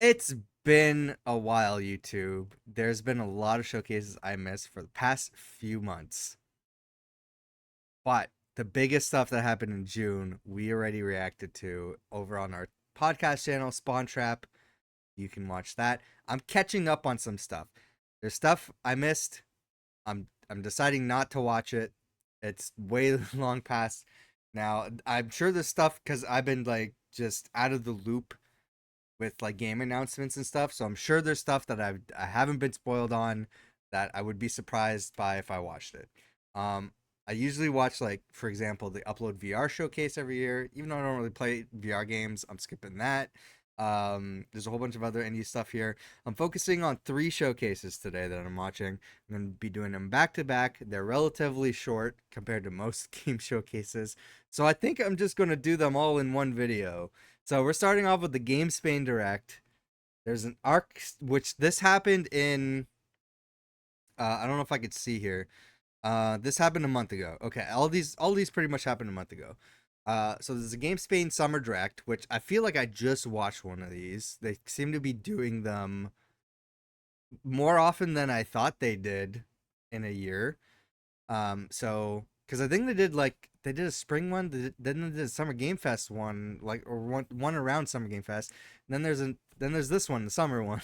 It's been a while, YouTube. There's been a lot of showcases I missed for the past few months. But the biggest stuff that happened in June, we already reacted to over on our podcast channel, Spawn Trap. You can watch that. I'm catching up on some stuff. There's stuff I missed. I'm deciding not to watch it. It's way long past now. I'm sure there's stuff because I've been like just out of the loop with like game announcements and stuff. So I'm sure there's stuff that I haven't been spoiled on that I would be surprised by if I watched it. I usually watch, like, for example, the Upload VR showcase every year. Even though I don't really play VR games, I'm skipping that. There's a whole bunch of other indie stuff here. I'm focusing on 3 showcases today that I'm watching. I'm going to be doing them back to back. They're relatively short compared to most game showcases. So I think I'm just going to do them all in one video. So we're starting off with the GameSpain Direct. There's an arc, which this happened in, I don't know if I could see here. This happened a month ago. Okay, all these pretty much happened a month ago. So there's a GameSpain Summer Direct, which I feel like I just watched one of these. They seem to be doing them more often than I thought they did in a year. So because I think they did a spring one, then they did a Summer Game Fest one, like, or one around Summer Game Fest. And then there's this one, the summer one,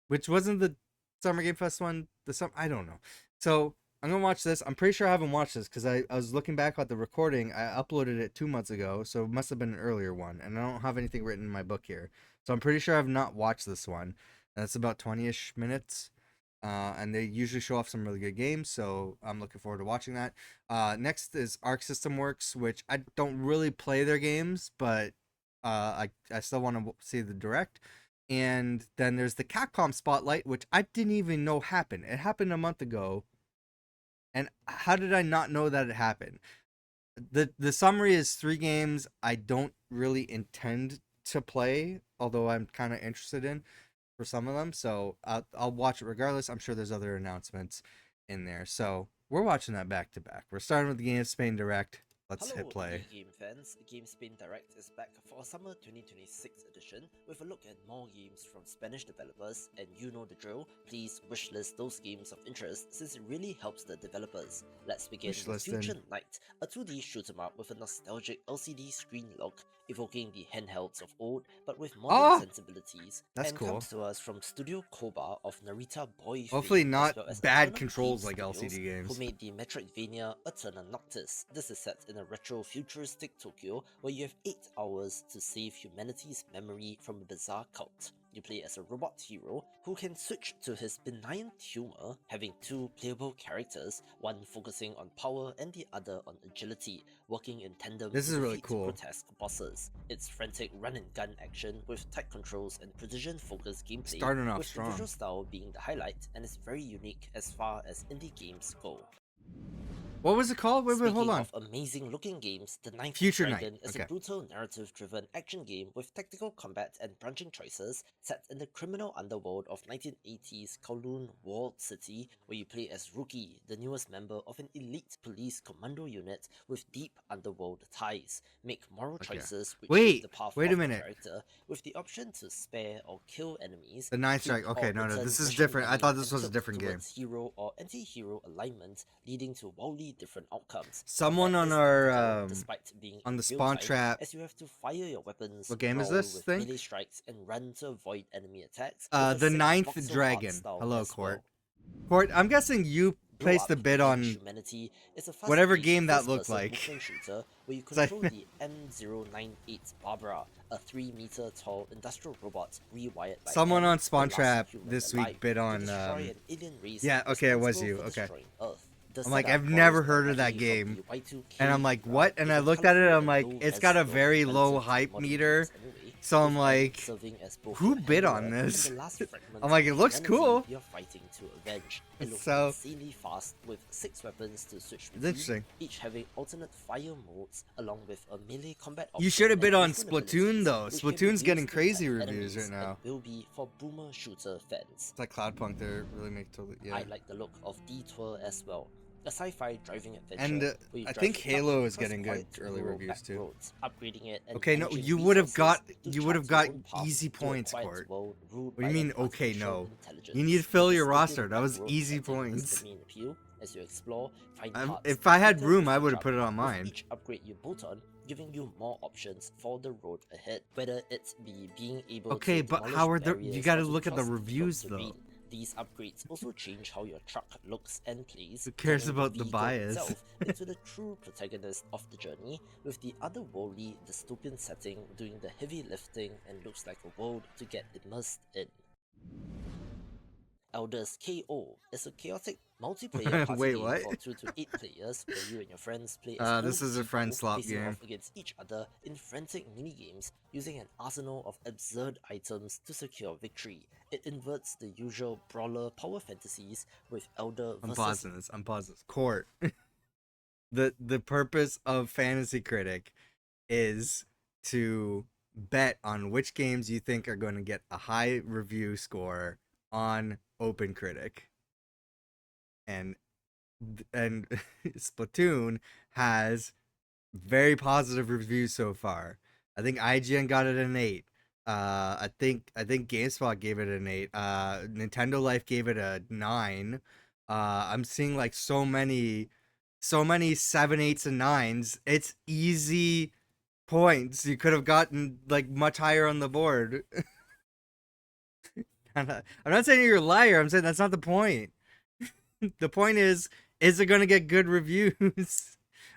which wasn't the Summer Game Fest one. I don't know. So I'm gonna watch this. I'm pretty sure I haven't watched this because I was looking back at the recording. I uploaded it 2 months ago, so it must have been an earlier one. And I don't have anything written in my book here, so I'm pretty sure I've not watched this one. And it's about 20-ish minutes. And they usually show off some really good games, so I'm looking forward to watching that. Next is Arc System Works, which I don't really play their games, but I still want to see the direct. And then there's the Capcom Spotlight, which I didn't even know happened. It happened a month ago, and how did I not know that it happened? The summary is 3 games I don't really intend to play, although I'm kind of interested in for some of them. So I'll watch it regardless. I'm sure there's other announcements in there. So we're watching that back to back. We're starting with the Game of Spain Direct. Let's hit Hello, play. indie game fans. GameSpain Direct is back for a summer 2026 edition with a look at more games from Spanish developers, and you know the drill. Please wishlist those games of interest since it really helps the developers. Let's begin Wish with listing. Future Night, a 2D shoot 'em up with a nostalgic LCD screen look, evoking the handhelds of old but with modern Oh, sensibilities, that's and cool. comes to us from Studio Koba of Narita Boy Hopefully fame, as not well as bad Eternal Game controls like Studios, LCD who games. made the Metroidvania Eterna Noctis. This is set in a retro futuristic Tokyo where you have 8 hours to save humanity's memory from a bizarre cult. You play as a robot hero who can switch to his benign humor, having 2 playable characters, one focusing on power and the other on agility, working in tandem This to is really defeat cool. grotesque bosses. It's frantic run-and-gun action with tight controls and precision-focused gameplay, Starting off with the visual strong. style being the highlight, and is very unique as far as indie games go. What was it called? Wait, hold Speaking on. of amazing looking games, The Ninth Future Night. Dragon is a Okay. brutal narrative driven action game with tactical combat and branching choices set in the criminal underworld of 1980s Kowloon Walled City, where you play as Rookie, the newest member of an elite police commando unit with deep underworld ties. Make moral Okay. choices which shape Wait. the path Wait a of the minute. character, with the option to spare or kill enemies, The Ninth keep Strike. Okay, or no, return this is mission different. I money, thought this and was a tilt different game. towards hero or anti-hero alignment, leading to wildly different outcomes. Someone Combat on is our tactical, despite being on in the real Spawn time, Trap. as you have to fire your weapons, What game is prowl this with thing? melee strikes, and run to avoid enemy attacks, with a The sick Ninth voxel art Dragon. style Hello, as Court. well. Court, I'm guessing you Blow placed Up the bid Revenge on Humanity is a whatever fast-paced game that looked first-person like. movement shooter where you 'Cause control the M098 Barbara, a 3-meter tall industrial robot rewired by Someone hand, on the Spawn last Trap human this alive, week bid to on destroy an alien race yeah, okay, it was responsible you. for Okay. destroying Earth. The I'm like, setup I've borrows never heard of that directly from game. the Y2K And I'm like, era, what? And with I a looked at it, colorful I'm and like, it's got low-res a look very low relative to hype modern meter. games anyway, So I'm with M like, serving as both who your bid on handler and this? the last fragment I'm like, it of looks humanity cool. you're fighting to avenge. It looks So insanely fast, with 6 weapons to switch it's between, interesting. each having alternate fire modes, along with a melee combat option You should have and bid on movement Splatoon abilities, though. which can be Splatoon's getting used to crazy attack reviews right enemies and now. will be for boomer shooter fans. It's like Cloudpunk, they're really make totally, yeah. I like the look of Detour as well. a sci-fi driving adventure And where you I drive think from Halo is first getting good point to early rural reviews back too. roads, upgrading it and Okay, no, managing you would have got resources to chart your own path easy to a points, quiet Court. world ruled What by do you an mean? Okay, artificial no. intelligence. You need to The fill your dystopian roster. That was backroad easy setting is the points. main appeal as you explore, find parts, If and I had tinker room, with I your would have truck, put it on with mine. each upgrade you bolt on giving you more options for the road ahead. Whether it's being able Okay, to but demolish how are the? barriers You or got to to look at the cross difficult reviews terrain, though. these upgrades also change how your truck looks and plays, Who cares turning about the the vehicle bias? itself into the true protagonist of the journey, with the otherworldly dystopian setting doing the heavy lifting and looks like a world to get immersed in. Elders KO is a chaotic multiplayer party Wait, game what? for 2 to 8 players where you and your friends play as This old is a friend people swap facing game. off against each other in frantic minigames using an arsenal of absurd items to secure victory. It inverts the usual brawler power fantasies with Elder I'm versus pausing this. I'm pausing this. Court. The purpose of Fantasy Critic is to bet on which games you think are going to get a high review score on Open Critic. And Splatoon has very positive reviews so far. I think IGN got it an 8. I think GameSpot gave it an 8. Nintendo Life gave it a 9. I'm seeing like so many 7, 8s, and 9s. It's easy points. You could have gotten like much higher on the board. I'm not saying you're a liar. I'm saying that's not the point. The point is it going to get good reviews?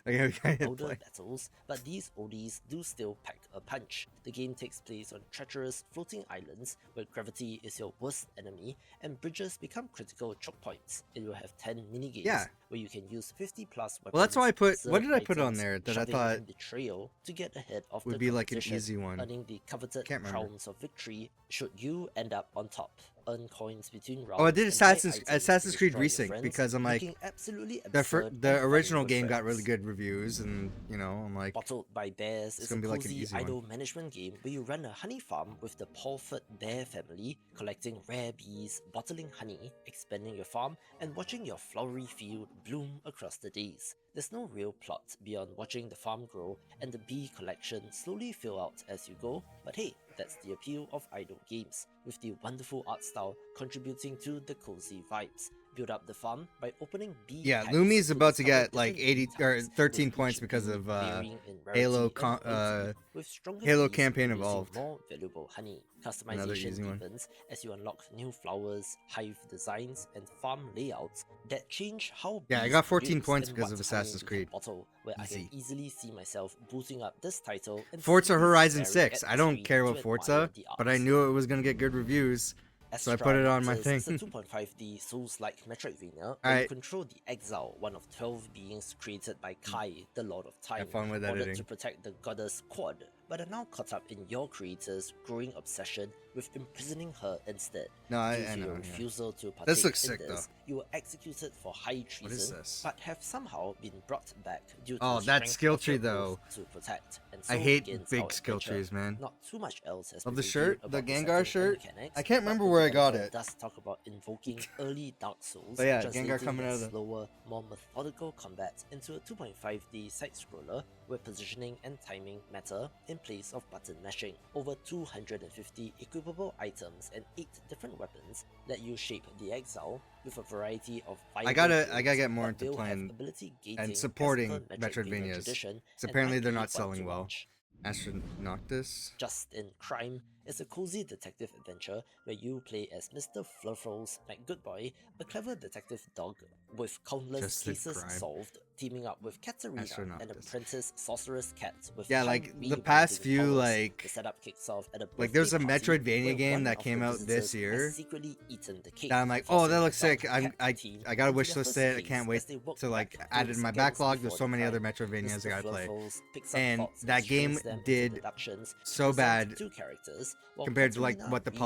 Okay, we gotta hit older play. battles, but these oldies do still pack a punch. The game takes place on treacherous floating islands where gravity is your worst enemy and bridges become critical choke points. It will have 10 minigames Yeah. where you can use 50 plus weapons. Well, that's why I put. What absurd did I put on items, there that I shoving, thought and betrayal to get ahead of would the be like an competition, easy one? earning the coveted Can't remember. crowns of victory should you end up on top. Earn coins between rounds. Oh, I did and buy items Assassin's to Creed destroy your Resync friends, because I'm like looking absolutely the absurd and the fun original with game got friends. really good reviews, and you know I'm like Bottled by Bears it's is gonna a be like an cozy easy one. idle management game where you run a honey farm with the Paulford bear family, collecting rare bees, bottling honey, expanding your farm, and watching your flowery field bloom across the days. There's no real plot beyond watching the farm grow and the bee collection slowly fill out as you go, but hey, that's the appeal of idle games, with the wonderful art style contributing to the cozy vibes. Build up the farm by opening bee Yeah, packs Lumi's to about to discover get like different bee 80 or types, 13 with points each because bee of varying in Halo rarity and quality, with stronger Halo bees campaign producing evolved. more valuable honey. Another Customization easy one. deepens as you unlock new flowers, hive designs, and farm layouts that change how Yeah, I bees got 14 produce points and because what of honey Assassin's we can Creed. bottle, where I Easy. can easily see myself booting up this title and Forza secretly Horizon staring 6. at I the don't screen care to about admire Forza, the but I art. knew it was gonna get good reviews, so I put it on my Noctis thing. is a 2.5D Souls-like Metroidvania where you Alright. control the Exile, one of 12 beings created by Kai, the Lord of Time, Have fun with ordered editing. to protect the goddess Quad, but are now caught up in your creator's growing obsession with imprisoning her instead. No, I Due to know. your Yeah. refusal to partake This looks in sick, this, though. you were executed for high treason, What is this? but have somehow been brought back due to Oh, the that strength skill of your tree, though. oath to protect. And so I hate begins big our skill adventure. trees, man. Not too much else has Love been the shirt, revealed the about the Gengar setting and shirt. mechanics, I can't but remember the where I got developer it. does talk about invoking early Dark Souls, But yeah, Gengar translating coming that out of the- slower, more methodical combat into a 2.5D side-scroller where positioning and timing matter in place of button mashing. Over 250 equipable items and 8 different weapons let you shape the Exile with a variety of I gotta builds get more that into will have playing ability gating and as supporting per Metroidvanias. tradition, Because and apparently might they're be not one selling to well. watch. Astronoctus. Just in Crime is a cozy detective adventure where you play as Mr. Flurfles McGoodboy, a clever detective dog with countless Just in cases Crime. solved, teaming up with Katarina, an Astronoctus. apprentice sorceress cat with Yeah, time like the rewinding past few powers. like The setup kicks off at a like there's a birthday party Metroidvania where game one that of came the out this visitors year has secretly eaten the cake, that I'm like, oh, forcing that the looks sick. dog I cat team I got a into wish their list first it. I case can't wait as they work to like back add through it the in my seconds backlog. There's before so the many other crime. Metroidvanias I gotta play. Flurfles picks up And thoughts that game strings them into did deductions to so present bad two characters, while compared to like Katarina what the rewinds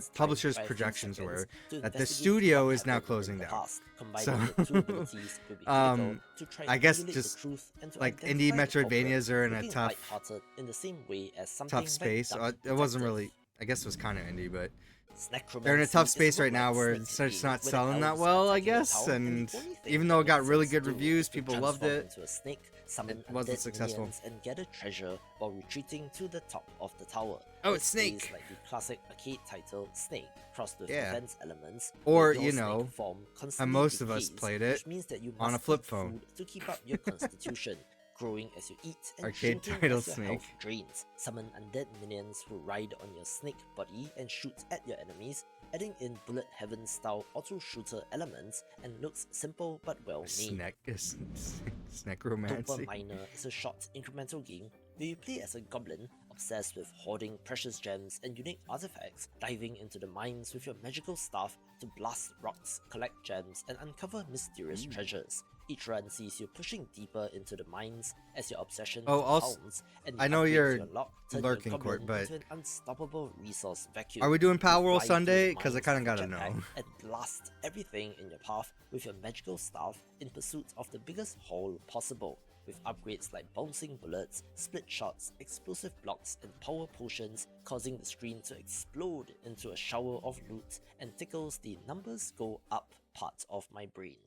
time publisher's by a few projections seconds were, to that the investigate studio what is now happened in closing the down. past. Combining So the two abilities will be critical to try I and guess emulate just the truth and to like indie identify the culprit, Metroidvanias are in a looking tough lighthearted in the same way as something tough like space. Duck It wasn't Detective. really I guess it was kind of indie, but Snackromancy they're in a tough is space a right now roguelike where snake it's just game not where the selling that elves well, I attacking a guess. town, and And the only thing even that though it got makes really sense good to do reviews, is to people loved transform it. into a snake, summon wasn't undead successful. minions, and gather treasure while retreating to the top of the tower. Oh, This it's Snake. plays like the classic arcade title Snake, crossed with Yeah. defense elements, Or, where your you snake know, form how constantly most of us decays, played it which means that you on a must flip eat phone. food to keep up your constitution, growing as you eat and Arcade shrinking title as your Snake. health drains. Summon undead minions who ride on your snake body and shoot at your enemies, adding in bullet heaven style auto shooter elements, and looks simple but well made. Snack romancy. Doper Miner is a short incremental game where you play as a goblin obsessed with hoarding precious gems and unique artifacts, diving into the mines with your magical staff to blast rocks, collect gems, and uncover mysterious treasures. Each run sees you pushing deeper into the mines as your obsession compounds, and the I know upgrades you're you unlock turn lurking, your Court, goblin but into an unstoppable resource vacuum. are we doing You Power Roll fly through the Sunday? Because I mines kind of with a gotta jetpack know. and blast everything in your path with your magical staff in pursuit of the biggest haul possible. With upgrades like bouncing bullets, split shots, explosive blocks, and power potions, causing the screen to explode into a shower of loot and tickles the numbers go up part of my brain.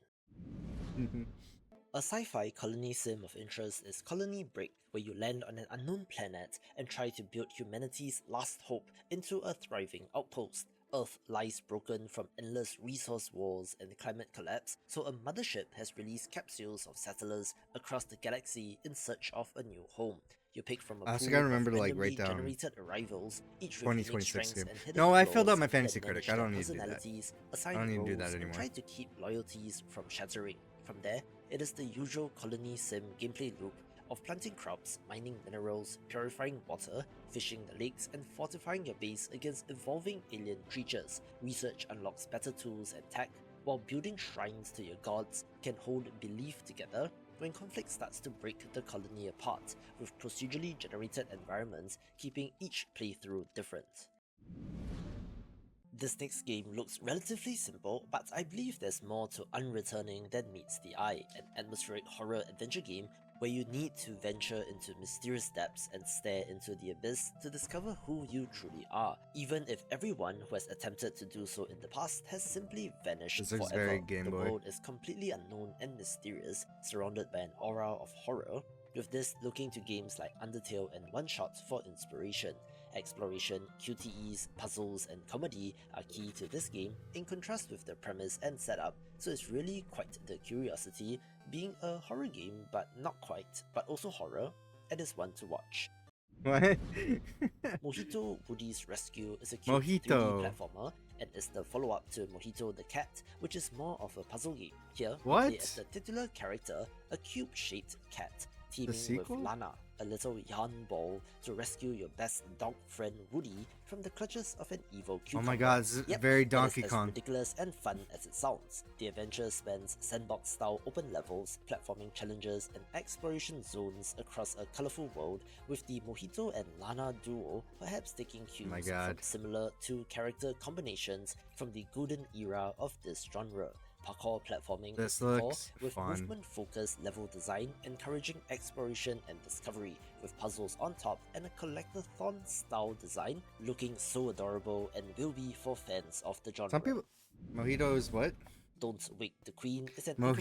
A sci-fi colony sim of interest is Colony Break, where you land on an unknown planet and try to build humanity's last hope into a thriving outpost. Earth lies broken from endless resource wars and climate collapse, so a mothership has released capsules of settlers across the galaxy in search of a new home. You pick from a I also pool gotta of remember to like randomly write down generated arrivals, each with unique 2026 strengths game. and hidden No, I filled out flaws my fantasy that critic. manage I their don't need to do that. personalities, I assign don't need to do that roles, and anymore. try to keep loyalties from shattering. From there, it is the usual colony sim gameplay loop of planting crops, mining minerals, purifying water, fishing the lakes, and fortifying your base against evolving alien creatures. Research unlocks better tools and tech, while building shrines to your gods can hold belief together when conflict starts to break the colony apart, with procedurally generated environments keeping each playthrough different. This next game looks relatively simple, but I believe there's more to Unreturning than meets the eye, an atmospheric horror adventure game where you need to venture into mysterious depths and stare into the abyss to discover who you truly are, even if everyone who has attempted to do so in the past has simply vanished This looks forever. very Game The Boy. world is completely unknown and mysterious, surrounded by an aura of horror, with this looking to games like Undertale and One Shot for inspiration. Exploration, QTEs, puzzles, and comedy are key to this game, in contrast with the premise and setup, so it's really quite the curiosity, being a horror game but not quite, but also horror, and is one to watch. What? Mojito Woody's Rescue is a cute 3D Mojito. platformer and is the follow-up to Mojito the Cat, which is more of a puzzle game. Here, you What? play as the titular character, a cube-shaped cat, teaming with sequel? Lana, a little yarn ball, to rescue your best dog friend Woody from the clutches of an evil Oh cucumber. my god, this is Yep, very it is Donkey as Kong. ridiculous and fun as it sounds. The adventure spans sandbox-style open levels, platforming challenges, and exploration zones across a colorful world, with the Mojito and Lana duo perhaps taking cues from god. similar two-character combinations from the golden era of this genre. Parkour platforming This is the core, looks with fun. movement-focused level design encouraging exploration and discovery, with puzzles on top and a collectathon-style design looking so adorable and will be for fans of the genre. Some people. Mojito is what? Don't Wake the Queen is an Mojito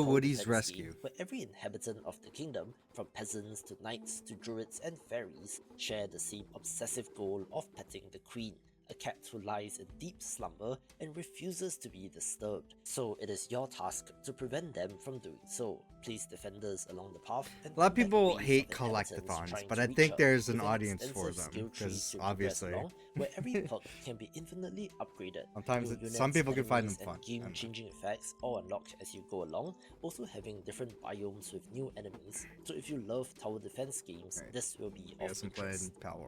incremental Woody's co-defense Rescue. game where every inhabitant of the kingdom, from peasants to knights to druids and fairies, share the same obsessive goal of petting the queen, a cat who lies in deep slumber and refuses to be disturbed. So it is your task to prevent them from doing so. Place defenders along the path and A lot of combat people waves hate of inhabitants collectathons, trying but to I reach think her, there's an with audience for extensive them, skill tree because to progress obviously. along, where every perk can be infinitely upgraded. Sometimes New some units, people can find them enemies, fun. and game-changing effects all unlocked as you go along, also having different biomes with new enemies. So if you love tower defense games, Alright. this will be I of guess I'm playing interest. Power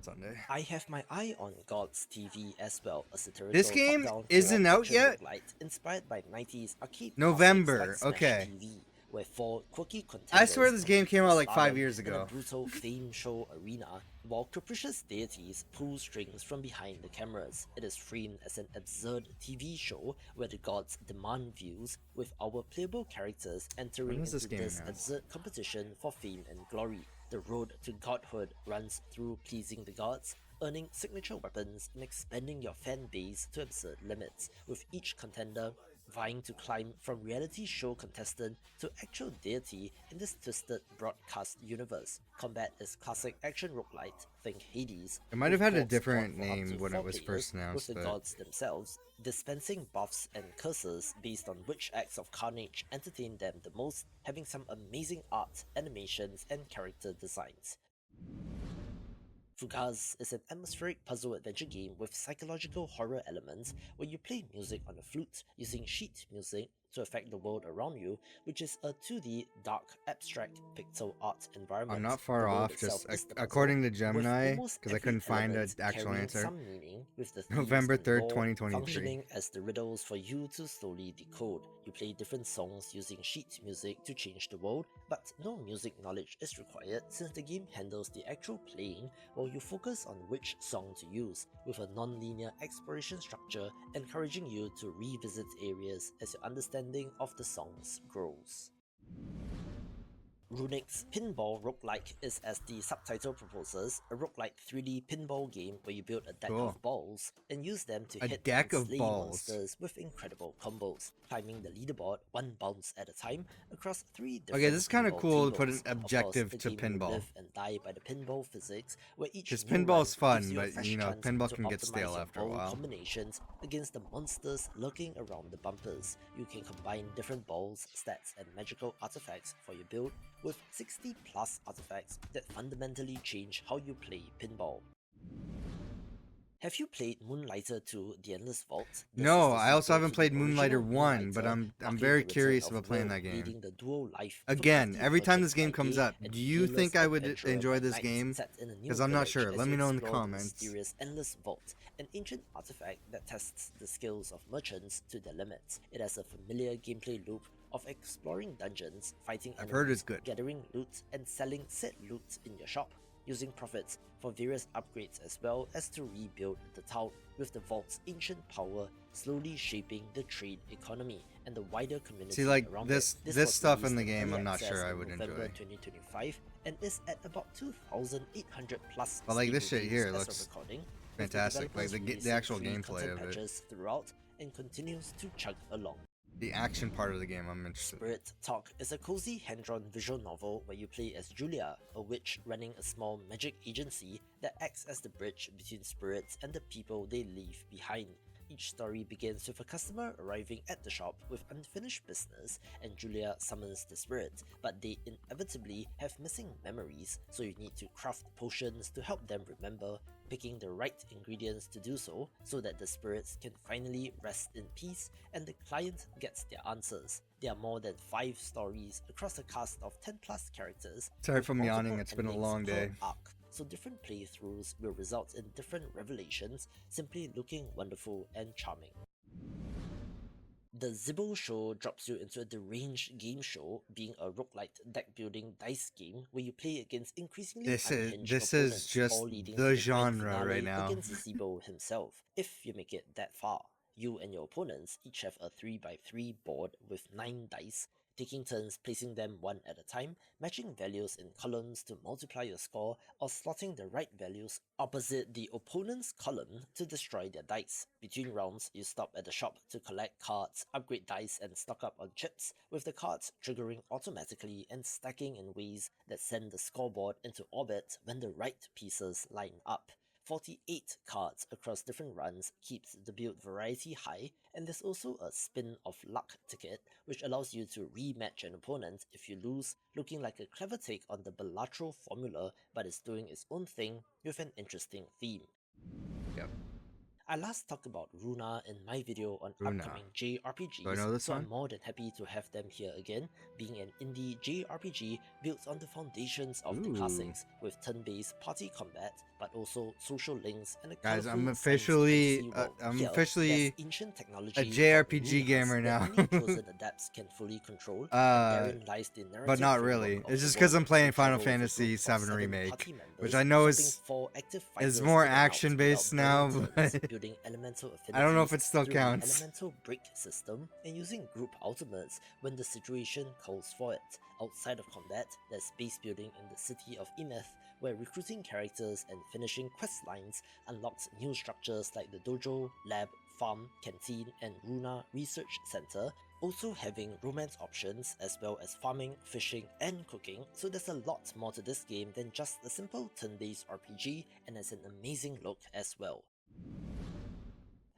Sunday. I have my eye on God's TV as well, a satirical This game top-down isn't co-op out action yet? roguelite inspired by 90s arcade November, classics like okay. Smash TV, where four quirky contenders I swear this game came out like 5 slalom years in a ago. brutal fame show arena, while capricious deities pull strings from behind the cameras. It is framed as an absurd TV show where the gods demand views, with our playable characters entering When was into this game this announced? absurd competition for fame and glory. The road to godhood runs through pleasing the gods, earning signature weapons and expanding your fan base to absurd limits, with each contender vying to climb from reality show contestant to actual deity in this twisted broadcast universe. Combat is classic action roguelite, think Hades, It might have with had a co-op support different for up name to when 4 it was players, first with announced, the but gods themselves dispensing buffs and curses based on which acts of carnage entertain them the most, having some amazing art, animations, and character designs. Fugaz is an atmospheric puzzle adventure game with psychological horror elements where you play music on a flute using sheet music to affect the world around you, which is a 2D, dark, abstract pixel art I'm environment. not The far world off. itself Just is the puzzle, according to with Gemini, almost because I every couldn't find an element actual carrying answer. some meaning, with the themes November and 3rd, lore 2023. functioning as the riddles for you to slowly decode. You play different songs using sheet music to change the world, but no music knowledge is required since the game handles the actual playing while you focus on which song to use, with a non-linear exploration structure encouraging you to revisit areas as your understanding of the songs grows. Runic's Pinball Roguelike is, as the subtitle proposes, a roguelike 3D pinball game where you build a deck Cool. of balls and use them to A hit deck and of slay balls. monsters with incredible combos, climbing the leaderboard one bounce at a time across 3 different Okay, this is kind of pinball cool to put tables. an Of course, objective the to game will pinball. live and die by the pinball physics, where each Because new pinball's run fun, gives you a but fresh you know, chance pinball to can get optimize stale your after a ball while. combinations against the monsters lurking around the bumpers. You can combine different balls, stats, and magical artifacts for your build, with 60 plus artifacts that fundamentally change how you play pinball. Have you played Moonlighter 2: The Endless Vault? This No, is the I also sequel haven't to played the Moonlighter original 1, but Moonlighter, I'm marking very the return curious of about playing Will that game. leading the dual life for Again, crafty every time merchant this game by comes day up, and do you fearless think I would adventurer enjoy by this night, game? set in a new Because I'm not village sure. as Let you me know in the explore comments. mysterious Endless Vault, an ancient artifact that tests the skills of merchants to their limits. It has a familiar gameplay loop of exploring dungeons, fighting I've heard it's enemies, good. gathering loot, and selling said loot in your shop, using profits for various upgrades as well as to rebuild the town, with the vault's ancient power slowly shaping the trade economy and the wider community See, like, around this it. this was stuff in released the game, early I'm not access sure I in would November enjoy. 2025 and is at about 2,800 plus But like Steam this shit reviews here as looks of recording, fantastic. Like with the developers actual releasing free gameplay content of it. patches throughout and continues to chug along. The action part of the game, I'm interested. Spirit Talk is a cozy hand-drawn visual novel where you play as Julia, a witch running a small magic agency that acts as the bridge between spirits and the people they leave behind. Each story begins with a customer arriving at the shop with unfinished business, and Julia summons the spirit, but they inevitably have missing memories, so you need to craft potions to help them remember, picking the right ingredients to do so that the spirits can finally rest in peace and the client gets their answers. There are more than 5 stories across a cast of 10 plus characters. Sorry with for me yawning, multiple it's been a endings long per day. arc, so different playthroughs will result in different revelations, simply looking wonderful and charming. The Zibble Show drops you into a deranged game show, being a roguelite deck-building dice game where you play against increasingly unhinged This opponents, is just all leading to the the grand genre finale right now. against Zibble himself, if you make it that far. You and your opponents each have a 3x3 board with 9 dice, taking turns placing them one at a time, matching values in columns to multiply your score, or slotting the right values opposite the opponent's column to destroy their dice. Between rounds, you stop at the shop to collect cards, upgrade dice, and stock up on chips, with the cards triggering automatically and stacking in ways that send the scoreboard into orbit when the right pieces line up. 48 cards across different runs keeps the build variety high, and there's also a spin of luck ticket which allows you to rematch an opponent if you lose, looking like a clever take on the bilateral formula but is doing its own thing with an interesting theme. Yep. I last talked about Runa in my video on Runa. upcoming Do I JRPGs, know this so one? I'm more than happy to have them here again, being an indie JRPG built on the foundations of the classics, with turn-based party combat, but also social links and a Guys, colorful I'm science officially fantasy world. I'm Here, officially there's ancient technology a called JRPG Runas gamer that now. only chosen adepts can fully control, and therein lies the narrative But not framework really. of It's the just because world. I'm playing You Final travel with a Fantasy group of 7 7 Remake, party which members, I know swapping is 4 active fighters more in a bout action based without now, burning but turns, building elemental affinities I don't know if it still through counts. the elemental brick system and using group ultimates when the situation calls for it. Outside of combat, there's base building in the city of Imeth, where recruiting characters and finishing quest lines unlocks new structures like the dojo, lab, farm, canteen, and Runa Research Center, also having romance options as well as farming, fishing, and cooking, so there's a lot more to this game than just a simple turn-based RPG, and has an amazing look as well.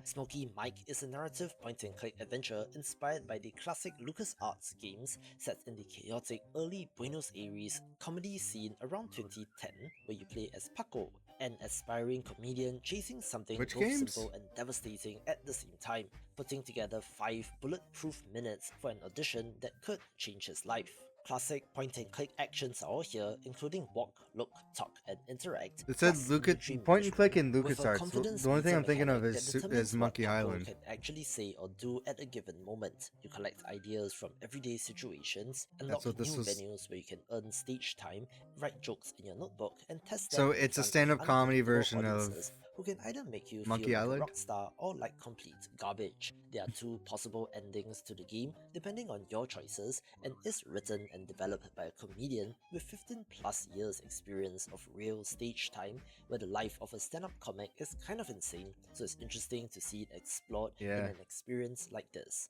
Smoky Mike is a narrative point-and-click adventure inspired by the classic LucasArts games set in the chaotic early Buenos Aires comedy scene around 2010, where you play as Paco, an aspiring comedian chasing something Which both games? simple and devastating at the same time, putting together 5 bulletproof minutes for an audition that could change his life. Classic point-and-click actions are all here, including walk, look, talk, and interact. It said plus Lucas inventory point and click management, in with a LucasArts. confidence The only thing meter I'm thinking of mechanic that is determines what Monkey Paco Island. can actually say or do at a given moment. You collect ideas from everyday situations, unlock what this new was. venues where you can earn stage time, write jokes in your notebook, and test them So in it's a front of stand-up comedy unpredictable version of audiences who can either make you Monkey feel like Island. a rock star or like complete garbage. There are 2 possible endings to the game depending on your choices, and is written and developed by a comedian with 15 plus years experience of real stage time, where the life of a stand-up comic is kind of insane, so it's interesting to see it explored in Yeah. an experience like this.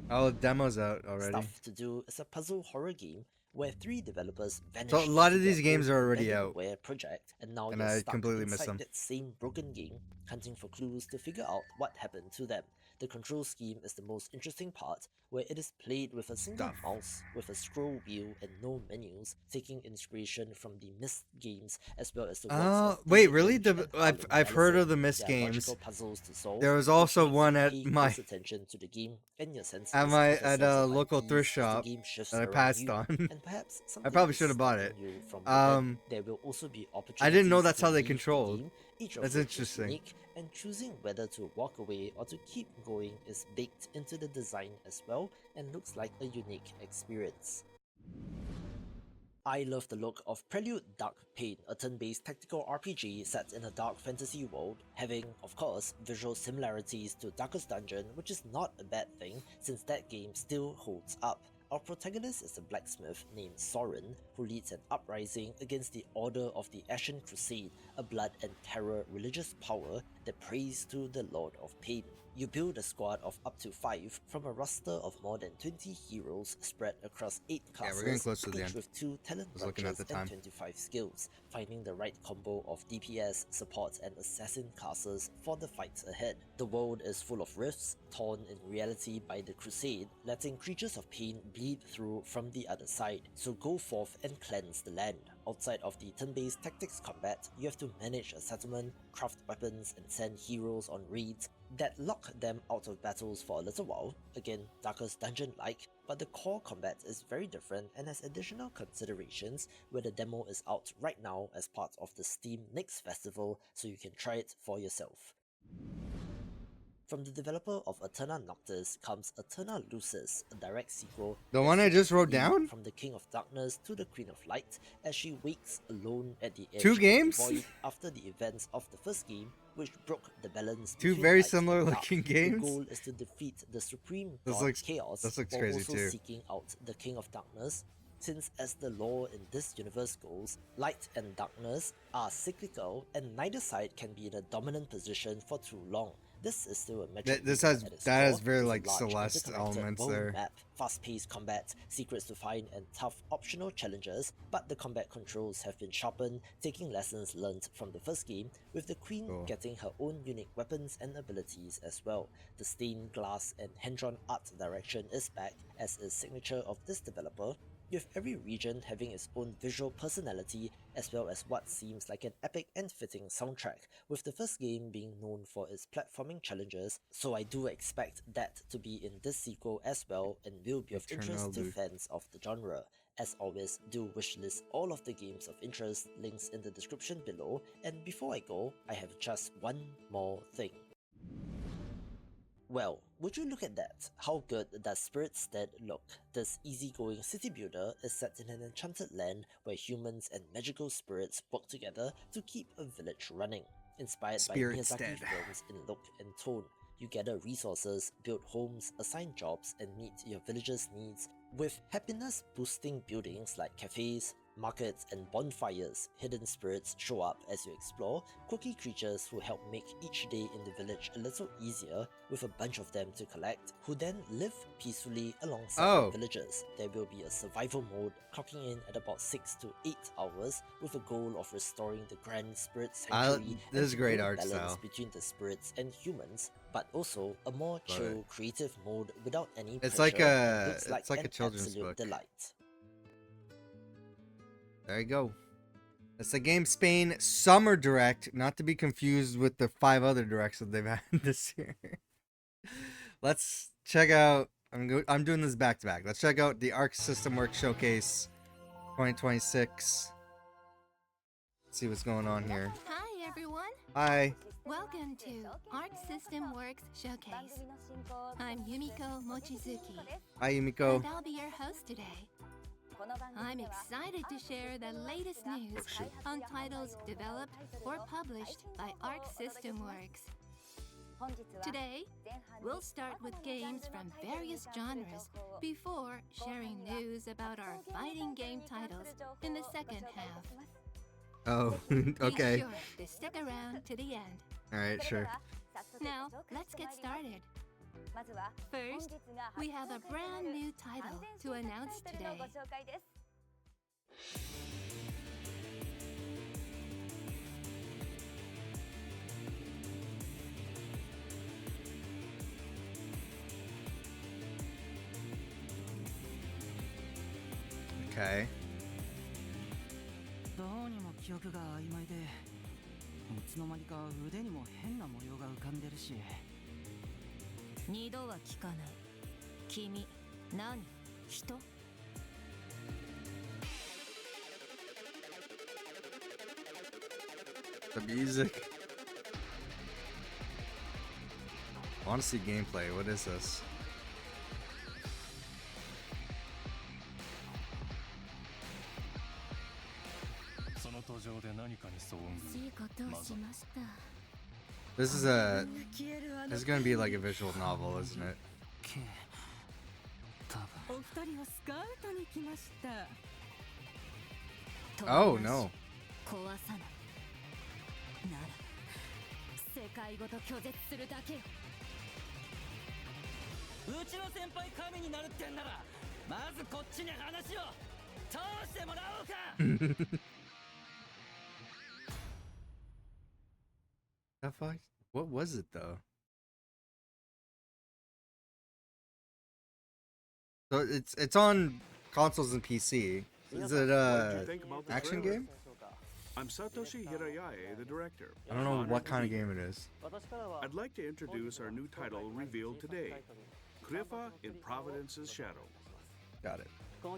Oh, the demo's out already. Stuff to Do is a puzzle horror game where 3 developers vanished So a lot into of these their games own are already out, abandonware project, and now and you're I stuck completely missed inside them. that same broken game, hunting for clues to figure out what happened to them. The control scheme is the most interesting part, where it is played with a single Stuff. mouse, with a scroll wheel and no menus, taking inspiration from the Myst games as well as the works of Wait, David really? Lynch and Harlan I've heard Ellison. of the Myst There are logical games. puzzles to solve, There was which also makes you one at pay my close attention to the game and your senses at as a sense a of local unease thrift as the shop game shifts that I around passed you, on. and perhaps I something probably is should have bought stopping it. you from moving. There will also be I didn't know opportunities that's to how they leave the controlled. game, each of That's which is interesting. unique, and choosing whether to walk away or to keep going is baked into the design as well, and looks like a unique experience. I love the look of Prelude Dark Pain, a turn-based tactical RPG set in a dark fantasy world, having, of course, visual similarities to Darkest Dungeon, which is not a bad thing since that game still holds up. Our protagonist is a blacksmith named Soren, who leads an uprising against the Order of the Ashen Crusade, a blood and terror religious power that prays to the Lord of Pain. You build a squad of up to 5 from a roster of more than 20 heroes spread across 8 classes, we're getting close to the each end. with 2 talent I was looking at branches the and time. 25 skills, finding the right combo of DPS, support, and assassin classes for the fights ahead. The world is full of rifts, torn in reality by the Crusade, letting creatures of pain bleed through from the other side, so go forth and cleanse the land. Outside of the turn-based tactics combat, you have to manage a settlement, craft weapons, and send heroes on raids that lock them out of battles for a little while, again Darkest Dungeon-like, but the core combat is very different and has additional considerations, where the demo is out right now as part of the Steam Next Festival, so you can try it for yourself. From the developer of Eterna Noctis comes Eterna Lucis, a direct sequel. The one I just wrote down? From the King of Darkness to the Queen of Light, as she wakes alone at the edge 2 of games? the void after the events of the first game, which broke the balance 2 between very light similar and dark. looking games. The goal is to defeat the supreme This god looks- Chaos, this looks while crazy also too. seeking out the King of Darkness, since as the lore in this universe goes, light and darkness are cyclical and neither side can be in a dominant position for too long. This is still a metric This game has at its that has core, very with a like large Celeste interconnected elements world there. map, fast-paced combat, secrets to find, and tough optional challenges, but the combat controls have been sharpened, taking lessons learned from the first game, with the Queen Cool. getting her own unique weapons and abilities as well. The stained glass and hand-drawn art direction is back, as is signature of this developer, with every region having its own visual personality as well as what seems like an epic and fitting soundtrack, with the first game being known for its platforming challenges, so I do expect that to be in this sequel as well and will be of interest to fans of the genre. As always, do wishlist all of the games of interest, links in the description below, and before I go, I have just one more thing. Well, would you look at that? How good does Spirit's Dead look? This easygoing city builder is set in an enchanted land where humans and magical spirits work together to keep a village running. inspired by Spirit's Miyazaki dead. films in look and tone. You gather resources, build homes, assign jobs, and meet your villagers' needs with happiness-boosting buildings like cafes, markets, and bonfires. Hidden spirits show up as you explore, quirky creatures who help make each day in the village a little easier, with a bunch of them to collect, who then live peacefully alongside the villagers. There will be a survival mode, clocking in at about 6 to 8 hours, with a goal of restoring the Grand Spirit Sanctuary This and is to great build art balance style. between the spirits and humans, but also a more Love chill, it. creative mode without any It's pressure like that a looks like a an children's absolute book. delight. There you go. It's the GameSpain Summer Direct, not to be confused with the 5 other directs that they've had this year. Let's check out. I'm doing this back to back. Let's check out the Arc System Works Showcase 2026. Let's see what's going on here. Hi, everyone. Hi. Welcome to Arc System Works Showcase. I'm Yumiko Mochizuki, Hi, Yumiko. and I'll be your host today. I'm excited to share the latest news on titles developed or published by Arc System Works. Today, we'll start with games from various genres before sharing news about our fighting game titles in the second half. Oh, okay. Be sure to stick around to the end. Alright, sure. Now, let's get started. First, we have a brand new title to announce today. Okay. どうにも記憶が曖昧で、いつの間にか腕にも変な模様が浮かんでるし。二度は聞かない。君、何？人？ The music. I want to see gameplay. What is this? This is gonna be like a visual novel, isn't it? お二人はスカウトに来ました。 Oh no. 壊さない。なら世界ごと拒絶するだけよ。うちの先輩神になるってんなら、まずこっちに話を通してもらおうか。The fuck? What was it though? So it's on consoles and PC. Is it a action game? I'm Satoshi Hirayae, the director. I don't know what kind of game it is. I'd like to introduce our new title revealed today, Krifa in Providence's Shadow. Got it.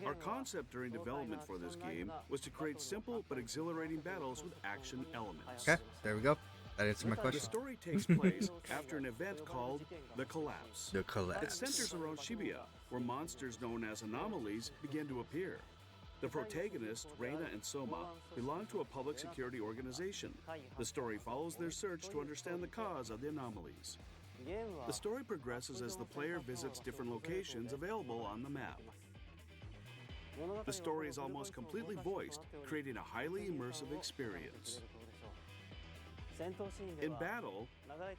Our concept during development for this game was to create simple but exhilarating battles with action elements. Okay, there we go. That answered my The question. story takes place after an event called The Collapse. The It collapse. centers around Shibuya, where monsters known as anomalies begin to appear. The protagonists, Reina and Soma, belong to a public security organization. The story follows their search to understand the cause of the anomalies. The story progresses as the player visits different locations available on the map. The story is almost completely voiced, creating a highly immersive experience. In battle,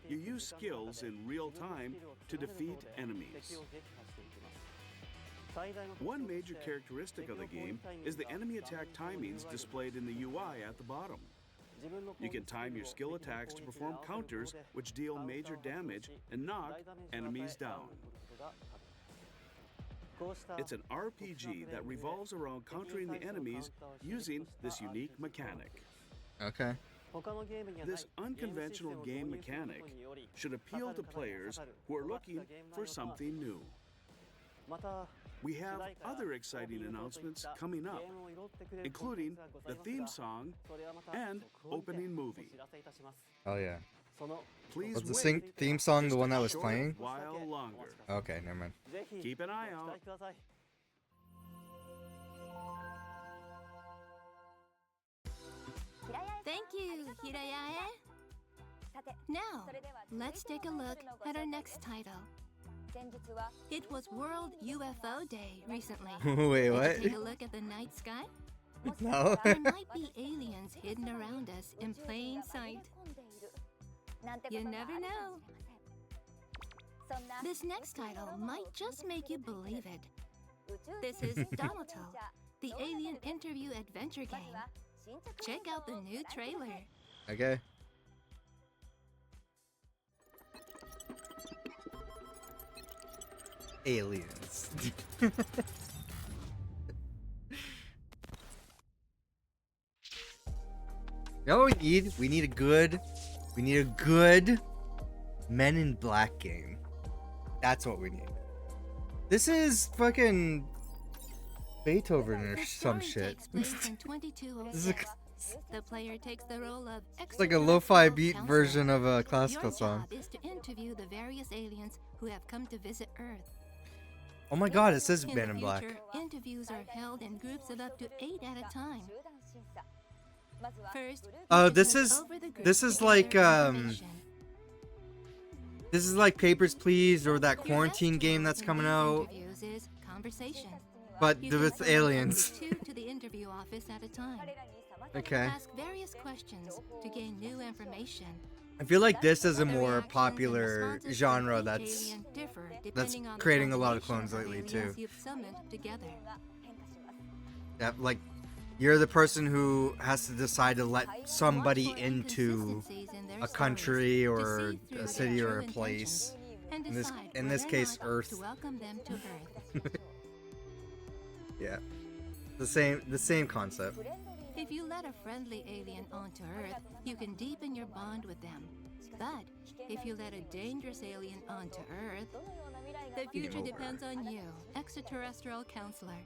you use skills in real time to defeat enemies. One major characteristic of the game is the enemy attack timings displayed in the UI at the bottom. You can time your skill attacks to perform counters which deal major damage and knock enemies down. It's an RPG that revolves around countering the enemies using this unique mechanic. Okay. This unconventional game mechanic should appeal to players who are looking for something new. We have other exciting announcements coming up, including the theme song and opening movie. Oh yeah. Please Was the wait theme song just the one a that was short playing? while longer. Okay, never mind. Keep an eye out. Thank you, Hirayae. Now, let's take a look at our next title. It was World UFO Day recently. Wait, Did what? you take a look at the night sky? No. There might be aliens hidden around us in plain sight. You never know. This next title might just make you believe it. This is Donato, the alien interview adventure game. Check out the new trailer. Okay. Aliens. You know what we need? We need a good Men in Black game. That's what we need. This is fucking Beethoven or The some story shit. takes place in 2206. The player takes the role of It's like a lo-fi beat extraterrestrial version of a counselor. classical Your song. job is to interview the various aliens who have come to visit Earth. Oh my god, it says In Men the in Black. future, interviews are held in groups of up to 8 at a time. First, you This move is- over the group this to is gather like, information. This is like Papers, Please, or that Your quarantine best game tool that's in coming these out, interviews is conversation. but You can with send up aliens. to 2 to the interview office at a time. Okay. Ask various questions to gain new information. I feel like this is a The more reactions and popular responses genre from each that's alien differ that's depending on the creating a lot of combination clones lately, aliens too. you've summoned together. like you're the person who has to decide to let somebody Watch for into inconsistencies in their a stories country to or see through a their city or true a intentions place. and In this- decide in this whether or case, not Earth. to welcome them to Earth. Yeah. The same concept. If you let a friendly alien onto Earth, you can deepen your bond with them. But if you let a dangerous alien onto Earth, the future over. depends on you, extraterrestrial counselor.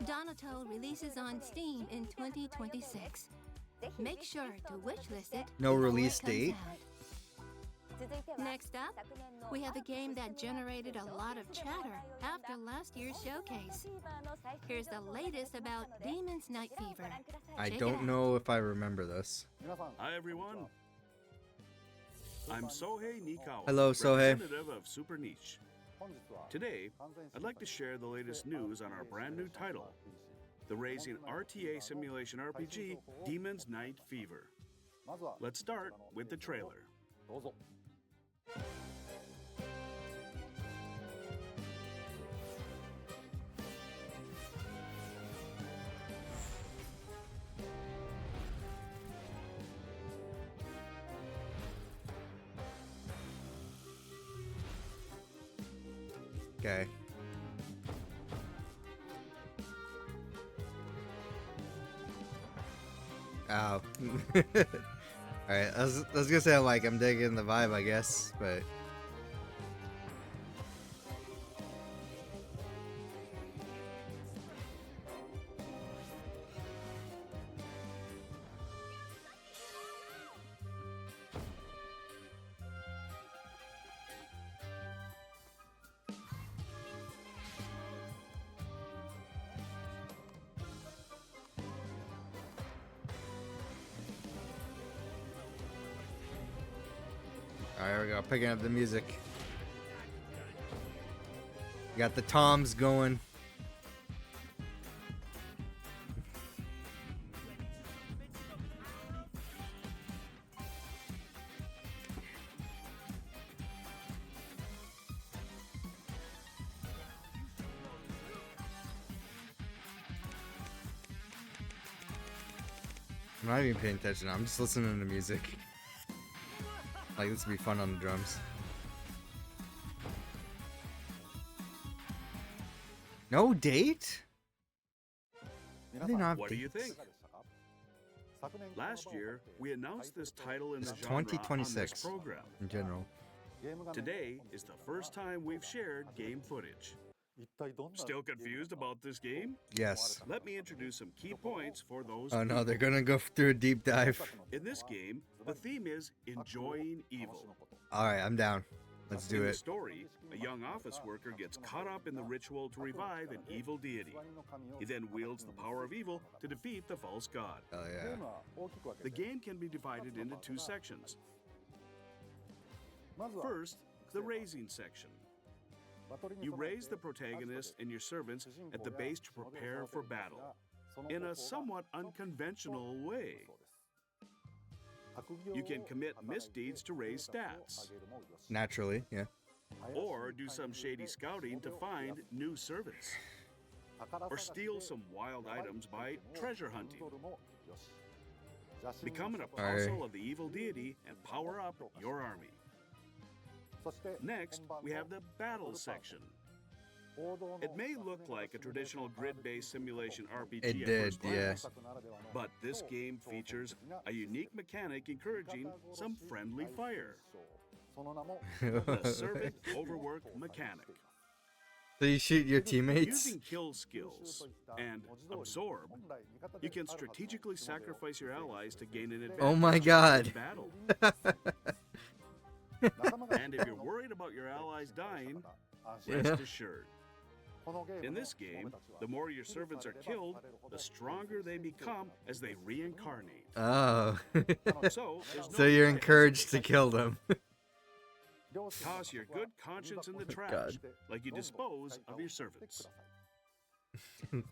Donato releases on Steam in 2026. Make sure to wishlist it. No before it release comes date? out. Next up, we have a game that generated a lot of chatter after last year's showcase. Here's the latest about Demon's Night Fever. I Check it don't out. know if I remember this. Hi everyone. I'm Sohei Nikawa, Hello, Sohei. representative of Super Niche. Today, I'd like to share the latest news on our brand new title, the Raising RTA Simulation RPG Demon's Night Fever. Let's start with the trailer. Okay. Oh. Alright, I was gonna say I'm digging the vibe, I guess, but alright, here we go, picking up the music. Got the toms going. I'm not even paying attention. I'm just listening to music. Like, this would be fun on the drums. No date? How do they not have What do you dates? think? Last year, we announced this title in It's the genre on this 2026. program. In general. Today is the first time we've shared game footage. Still confused about this game? Yes. Let me introduce some key points for those Oh no, people. they're gonna go through a deep dive. In this game, the theme is enjoying evil. All right, I'm down. Let's do In the it. story, a young office worker gets caught up in the ritual to revive an evil deity. He then wields the power of evil to defeat the false god. Oh yeah. The game can be divided into two sections. First, the raising section. You raise the protagonist and your servants at the base to prepare for battle in a somewhat unconventional way. You can commit misdeeds to raise stats, Naturally, yeah. or do some shady scouting to find new servants, or steal some wild items by treasure hunting. Become an apostle of the evil deity and power up your army. Next, we have the battle section. It may look like a traditional grid-based simulation RPG It at did, first yeah. glance, but this game features a unique mechanic encouraging some friendly fire. The servant overwork mechanic. So you shoot your teammates? Using kill skills and absorb, you can strategically sacrifice your allies to gain an advantage Oh my in god. battle. And if you're worried about your allies dying, rest assured. In this game, the more your servants are killed, the stronger they become as they reincarnate. Oh. So, there's no So you're bias. encouraged to kill them. Toss your good conscience in the trash, God. like you dispose of your servants.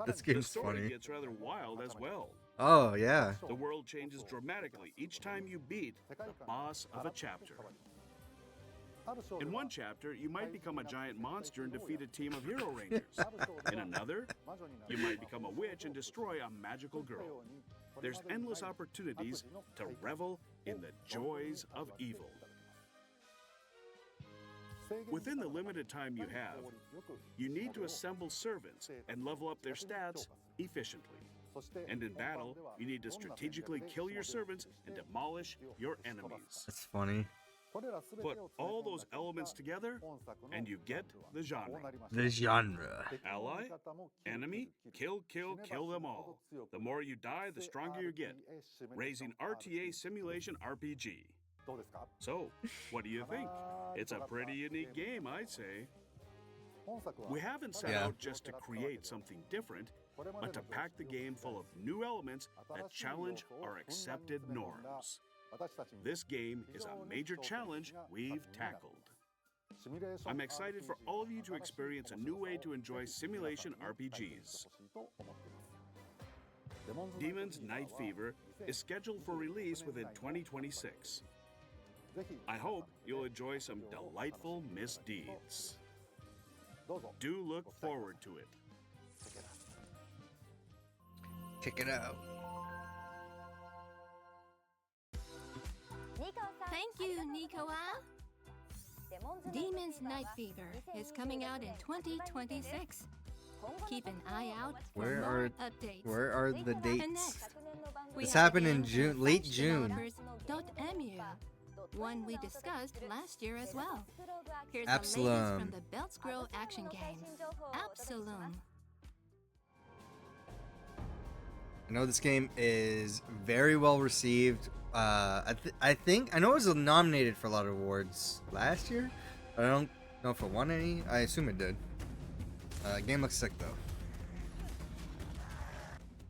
This The game's story funny. gets rather wild as well. Oh yeah. The world changes dramatically each time you beat the boss of a chapter. In one chapter, you might become a giant monster and defeat a team of hero rangers. In another, you might become a witch and destroy a magical girl. There's endless opportunities to revel in the joys of evil. Within the limited time you have, you need to assemble servants and level up their stats efficiently. And in battle, you need to strategically kill your servants and demolish your enemies. That's funny. Put all those elements together, and you get the genre. The genre. Ally, enemy, kill, kill, kill them all. The more you die, the stronger you get. Raising RTA Simulation RPG. So, what do you think? It's a pretty unique game, I'd say. We haven't set Yeah. out just to create something different, but to pack the game full of new elements that challenge our accepted norms. This game is a major challenge we've tackled. I'm excited for all of you to experience a new way to enjoy simulation RPGs. Demon's Night Fever is scheduled for release within 2026. I hope you'll enjoy some delightful misdeeds. Do look forward to it. Check it out. Thank you, Nikoa. Demon's Night Fever is coming out in 2026. Keep an eye out for Where more are- updates. Where are the And dates? next, we This have happened a in game June, from late French June. developers .mu, one we discussed last year as well. Here's the latest Absalom. from the Beltsgrow action game, Absalom. I know this game is very well received. I think I know it was nominated for a lot of awards last year, but I don't know if it won any. I assume it did. Game looks sick though.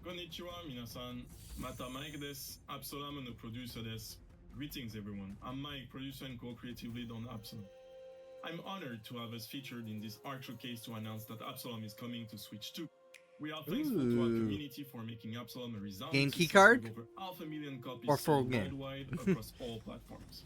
こんにちは、皆さん。またマイクです。Absalom のプロデューサーです。Greetings, everyone. I'm Mike, producer and co-creative lead on Absalom. I'm honored to have us featured in this art showcase to announce that Absalom is coming to Switch 2. We are thankful to our Ooh. community for making Absalom a resounding Game key success card? with over 500,000 copies Or full sold game? worldwide across all platforms.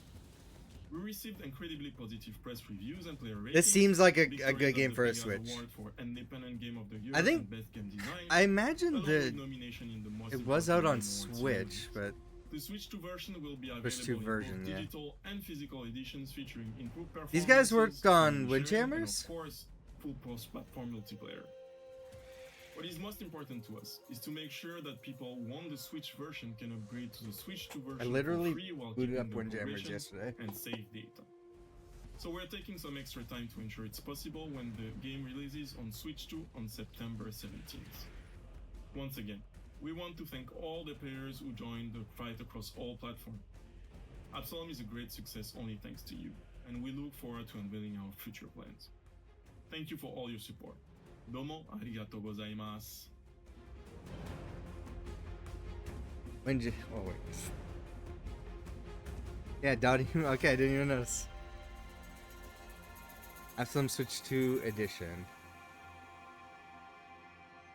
We received incredibly positive press reviews and player ratings. This seems like a victories good at game the for a Vegas Switch. Award for Independent Game of the Year I think- and Best Game Design, I imagine along with nomination in the most it was out on important awards Switch, series. but The Switch 2 version will be available Switch 2 in version, both yeah. digital and physical editions featuring improved performance. These guys worked on Windjammers? And of course, full cross-platform multiplayer. What is most important to us is to make sure that people who want the Switch version can upgrade to the Switch 2 version I literally for free while booted keeping up their Windjammers progression yesterday. and save data. So we're taking some extra time to ensure it's possible when the game releases on Switch 2 on September 17th. Once again, we want to thank all the players who joined the fight across all platforms. Absalom is a great success only thanks to you, and we look forward to unveiling our future plans. Thank you for all your support. Domo arigatou gozaimasu. Oh wait. Yeah, Dowdy. Okay, I didn't even notice. Absalom Switch 2 edition.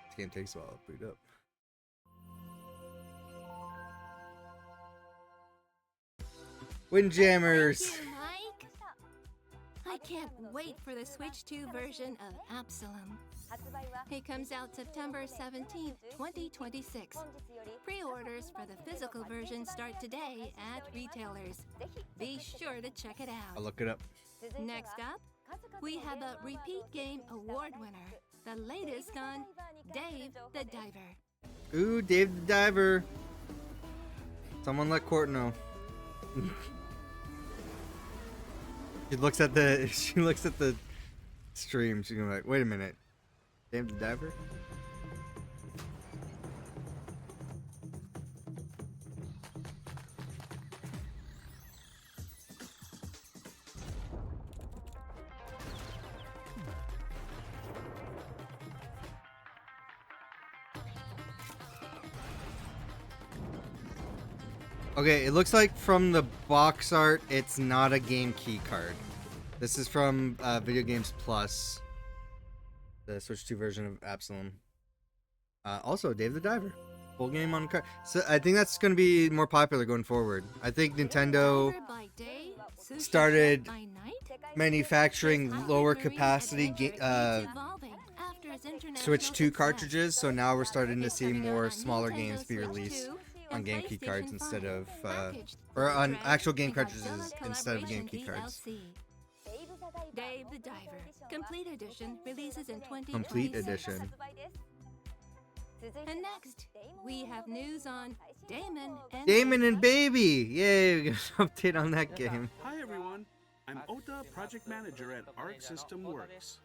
This game takes a while to boot up. Windjammers! Thank you, Mike. I can't wait for the Switch 2 version of Absalom. It comes out September 17th, 2026. Pre-orders for the physical version start today at retailers. Be sure to check it I'll out. look it up. Next up, we have a repeat game award winner, the latest on Dave the Diver. Ooh, Dave the Diver. Someone let Court know. She looks at the stream. She's gonna be like, wait a minute. Dave the Diver? Okay, it looks like from the box art, it's not a game key card. This is from Video Games Plus, the Switch 2 version of Absalom. Also, Dave the Diver, full game on card. So I think that's going to be more popular going forward. I think Nintendo Diver by day, sushi started by night? manufacturing lower capacity Evolving after his international Switch 2 success. cartridges, so now we're starting to It's see coming out more on smaller Nintendo games be Switch released 2 on and game key cards PlayStation instead 5, of packaged or with on Dread actual game and cartridges Godzilla instead of game Collaboration key cards. DLC. Dave the Diver, Complete Edition, releases in 2026. Complete edition. And next, we have news on Damon and Baby! Yay, we got an update on that game. Hi everyone, I'm Ota, project manager at Arc System Works.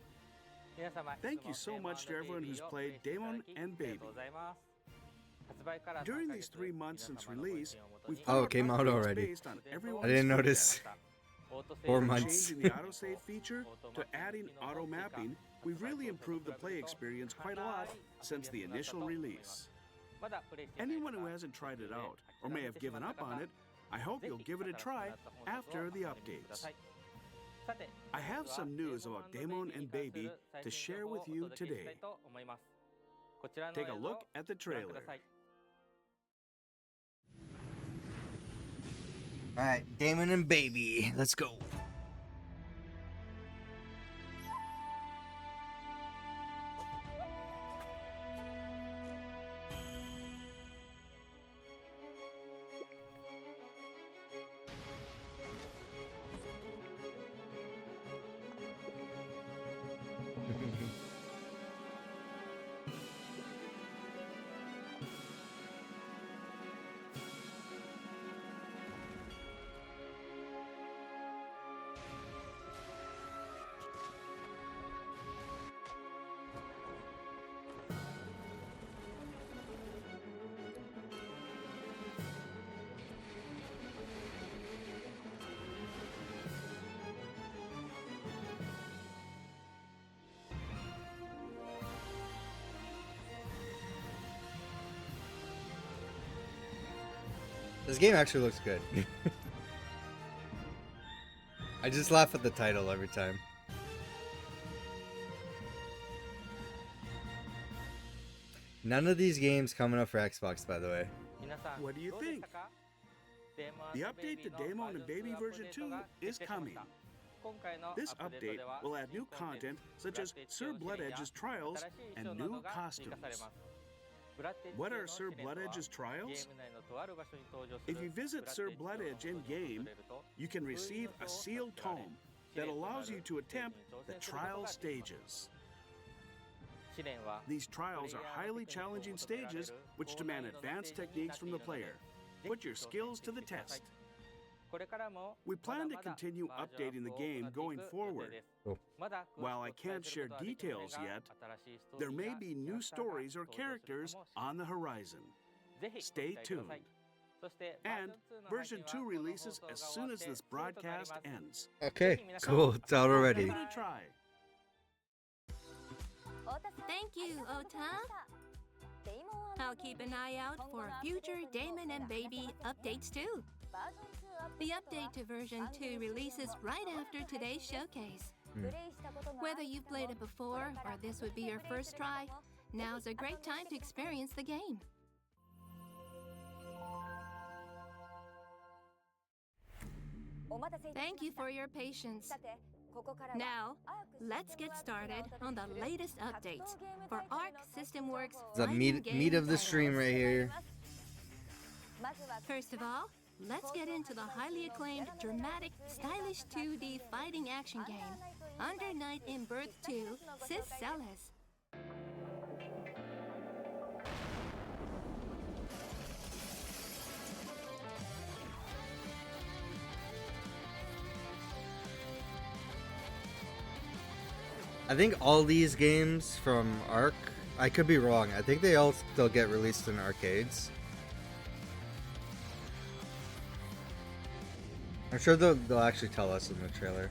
Thank you so much to everyone who's played Daemon and Baby. During these 3 months since release, we've Oh, it came out already. based on everyone's I didn't feedback. notice. 4 From months. changing the autosave feature to adding auto mapping, we've really improved the play experience quite a lot since the initial release. Anyone who hasn't tried it out or may have given up on it, I hope you'll give it a try after the updates. I have some news about Daemon and Baby to share with you today. Take a look at the trailer. Alright, Damon and Baby, let's go. This game actually looks good. I just laugh at the title every time. None of these games coming up for Xbox, by the way. What do you think? The update to Daemon and Baby version 2 is coming. This update will add new content such as Sir Bloodedge's trials and new costumes. What are Sir Bloodedge's trials? If you visit Sir Bloodedge in-game, you can receive a sealed tome that allows you to attempt the trial stages. These trials are highly challenging stages which demand advanced techniques from the player. Put your skills to the test. We plan to continue updating the game going forward. Cool. While I can't share details yet, there may be new stories or characters on the horizon. Stay tuned. And version 2 releases as soon as this broadcast ends. Okay, So, cool. It's out already. Give it a try. Thank you, Ota. I'll keep an eye out for future Damon and Baby updates too. The update to version 2 releases right after today's showcase. Whether you've played it before or this would be your first try, now's a great time to experience the game. Thank you for your patience. Now, let's get started on the latest updates for Arc System Works' The fighting game meat of the titles. stream right here. First of all, let's get into the highly acclaimed, dramatic, stylish 2D fighting action game, Under Night in Birth 2, Sis Celis. I think all these games from Arc, I could be wrong, I think they all still get released in arcades. I'm sure they'll actually tell us in the trailer.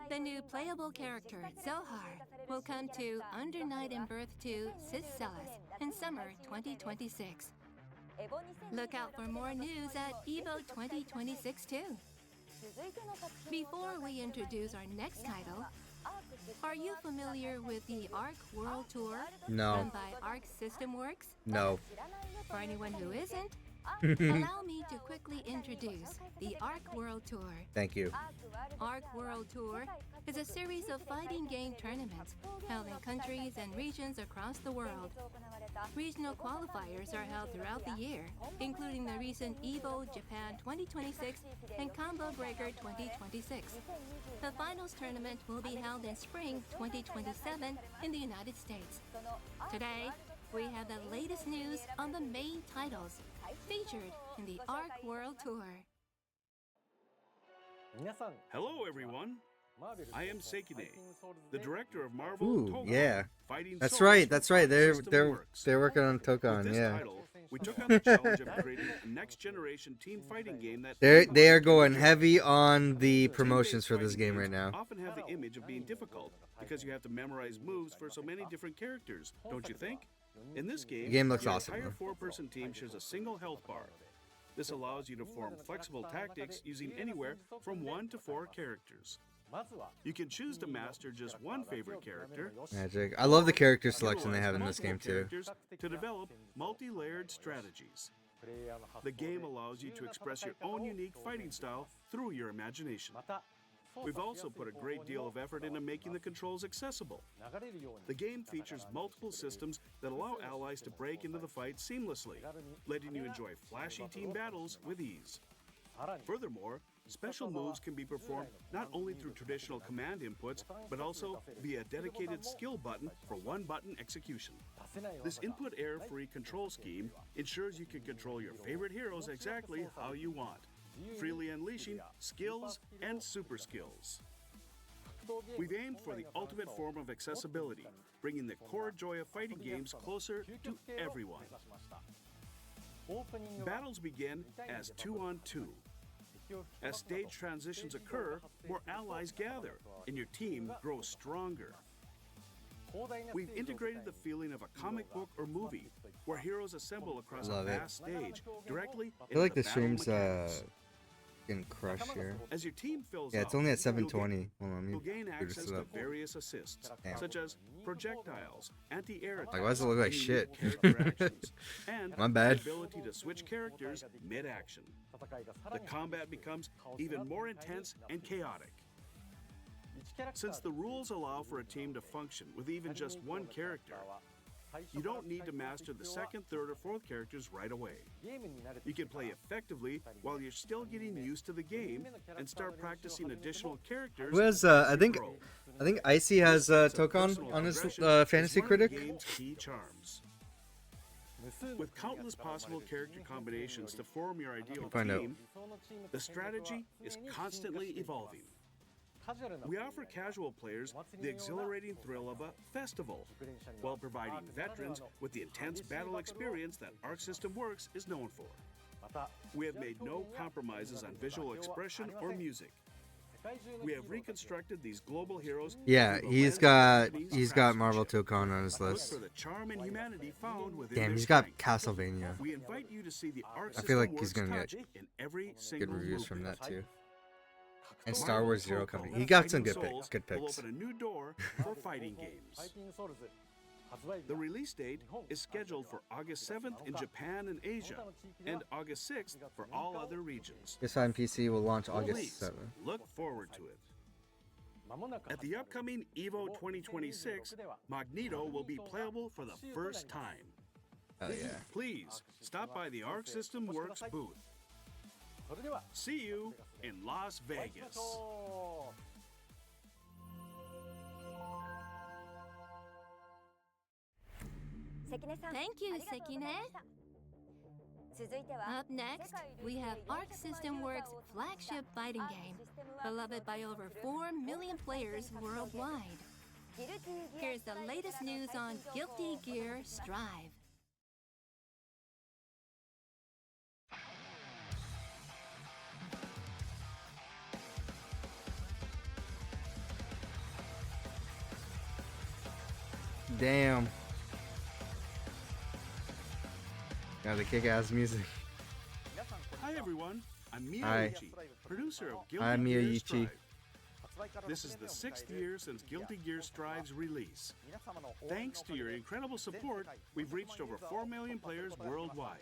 The new playable character, Zohar, will come to Under Night in Birth 2, Sis Celis in summer 2026. Look out for more news at EVO 2026 too. Before we introduce our next title, are you familiar with the Arc World Tour No. run by Arc System Works? No. For anyone who isn't, allow me to quickly introduce the Arc World Tour. Thank you. Arc World Tour is a series of fighting game tournaments held in countries and regions across the world. Regional qualifiers are held throughout the year, including the recent EVO Japan 2026 and Combo Breaker 2026. The finals tournament will be held in spring 2027 in the United States. Today, we have the latest news on the main titles featured in the Arc World Tour. Hello, everyone. I am Sekine, the director of Marvel Ooh, Togon, yeah. Fighting That's Souls right, for that's right. Arc System Works. They're working on With Tokon, this yeah. title, we took on the challenge of creating a next-generation team fighting game that They are everyone going can heavy on the Team-based promotions for this fighting game right games now. often have the image of being difficult because you have to memorize moves for so many different characters, don't you think? In this game, The game looks your awesome, entire though. four-person team shares a single health bar. This allows you to form flexible tactics using anywhere from 1 to 4 characters. You can choose to master just one favorite character. Magic. I love the character selection they utilize have in this multiple game too. characters to develop multi-layered strategies. The game allows you to express your own unique fighting style through your imagination. We've also put a great deal of effort into making the controls accessible. The game features multiple systems that allow allies to break into the fight seamlessly, letting you enjoy flashy team battles with ease. Furthermore, special moves can be performed not only through traditional command inputs, but also via a dedicated skill button for one-button execution. This input error-free control scheme ensures you can control your favorite heroes exactly how you want, freely unleashing skills and super skills. We've aimed for the ultimate form of accessibility, bringing the core joy of fighting games closer to everyone. Battles begin as 2-on-2. As stage transitions occur, more allies gather, and your team grows stronger. We've integrated the feeling of a comic book or movie, where heroes assemble across Love a it. vast stage, directly I feel like into the battle stream's mechanics. Getting crushed here. As your team fills Yeah, it's up, only at you'll 720. Hold on, let You'll me gain boost access it to up. various assists, Damn. such as projectiles, anti-air attacks, Like, why does it look like and shit? unique character actions, and My bad. the ability to switch characters mid-action. The combat becomes even more intense and chaotic. Since the rules allow for a team to function with even just one character, you don't need to master the second, third, or fourth characters right away. You can play effectively while you're still getting used to the game and start practicing additional characters. Who has, as I you think grow. Icy has This sense of Tokon personal on his progression is fantasy one of the critic. game's key charms. With countless possible character combinations to form your ideal Find out. team, the strategy is constantly evolving. We offer casual players the exhilarating thrill of a festival, while providing veterans with the intense battle experience that Arc System Works is known for. We have made no compromises on visual expression or music. We have reconstructed these global heroes. Yeah, through the he's lens of got Japanese Marvel craftsmanship. Tokon on his Look list. for the charm and humanity found within Damn, their he's got strength. Castlevania. We invite you to see the Arc I feel like System he's gonna Works get touch in every single Good reviews from movement. that too. And Star Marvel Wars Zero Protocol Company. He got Fighting some good Souls good will picks. open a new door for fighting games. The release date is scheduled for August 7th in Japan and Asia, and August 6th for all other regions. PS5 and PC will launch August Please 7th. look forward to it. At the upcoming EVO 2026, Magneto will be playable for the first time. Oh yeah. Please stop by the Arc System Works booth. See you in Las Vegas. Thank you, Sekine. Up next, we have Arc System Works' flagship fighting game, beloved by over 4 million players worldwide. Here's the latest news on Guilty Gear Strive. Damn. Got the kick-ass music. Hi everyone, I'm Hi. Miyoichi, producer of Guilty Hi, Gear Miyoichi. Strive. This is the 6th year since Guilty Gear Strive's release. Thanks to your incredible support, we've reached over 4 million players worldwide.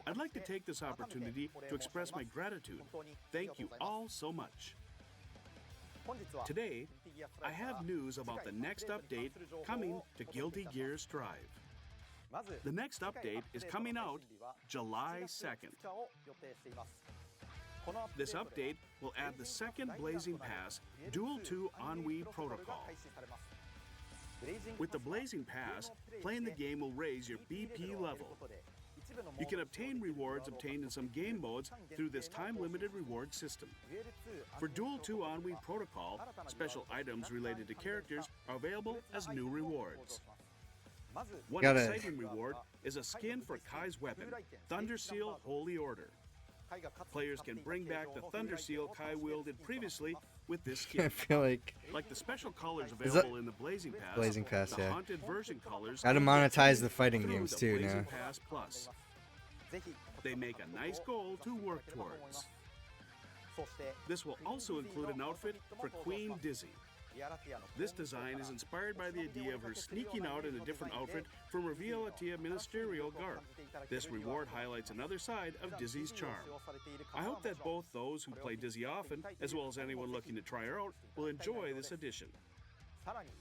I'd like to take this opportunity to express my gratitude. Thank you all so much. Today, I have news about the next update coming to Guilty Gear Strive. The next update is coming out July 2nd. This update will add the second Blazing Pass Duel 2 Ennui Protocol. With the Blazing Pass, playing the game will raise your BP level. You can obtain rewards obtained in some game modes through this time-limited reward system. For Duel 2 Ennui Protocol, special items related to characters are available as new rewards. One exciting reward is a skin for Kai's weapon, Thunder Seal Holy Order. Players can bring back the Thunder Seal Kai wielded previously with this I skin. feel like Like the special colors Is available in the Blazing Pass, Blazing Pass, the yeah. haunted version colors Gotta can be monetize obtained the fighting through games the too Blazing now. Pass Plus. They make a nice goal to work towards. This will also include an outfit for Queen Dizzy. This design is inspired by the idea of her sneaking out in a different outfit from her Via Latia ministerial garb. This reward highlights another side of Dizzy's charm. I hope that both those who play Dizzy often, as well as anyone looking to try her out, will enjoy this addition.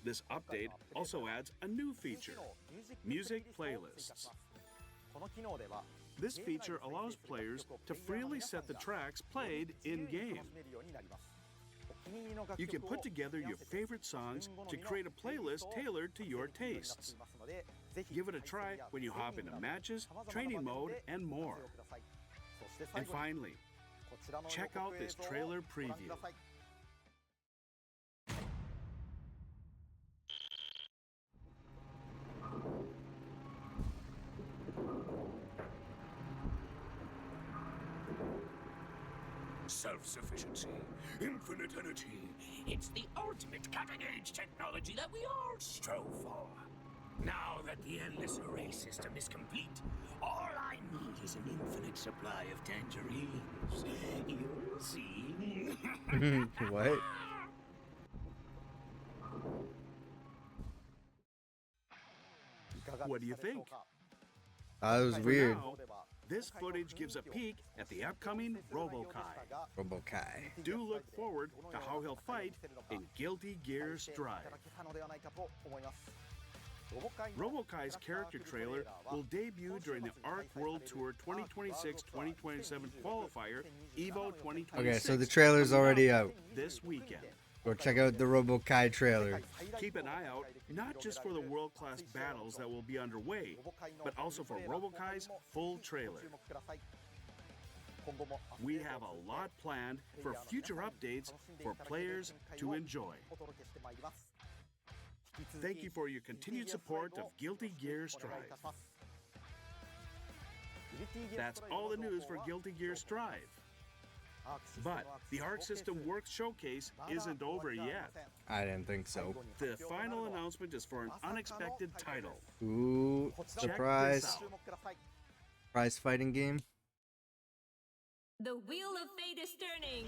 This update also adds a new feature, music playlists. This feature allows players to freely set the tracks played in-game. You can put together your favorite songs to create a playlist tailored to your tastes. Give it a try when you hop into matches, training mode, and more. And finally, check out this trailer preview. Self-sufficiency, infinite energy. It's the ultimate cutting-edge technology that we all strove for. Now that the endless array system is complete, all I need is an infinite supply of tangerines. You'll see. What? What do you think? That was For weird. now, this footage gives a peek at the upcoming Robo-Kai. Robo-Kai. Do look forward to how he'll fight in Guilty Gear Strive. Robo-Kai's character trailer will debut during the Arc World Tour 2026-2027 qualifier EVO 2026. Okay, so the trailer's already out. This weekend. Go check out the Robo-Kai trailer. Keep an eye out not just for the world-class battles that will be underway, but also for Robo-Kai's full trailer. We have a lot planned for future updates for players to enjoy. Thank you for your continued support of Guilty Gear Strive. That's all the news for Guilty Gear Strive. But the Arc System Works showcase isn't over yet. I didn't think so. The final announcement is for an unexpected title. Ooh, Check surprise. this out. Prize fighting game. The wheel of fate is turning.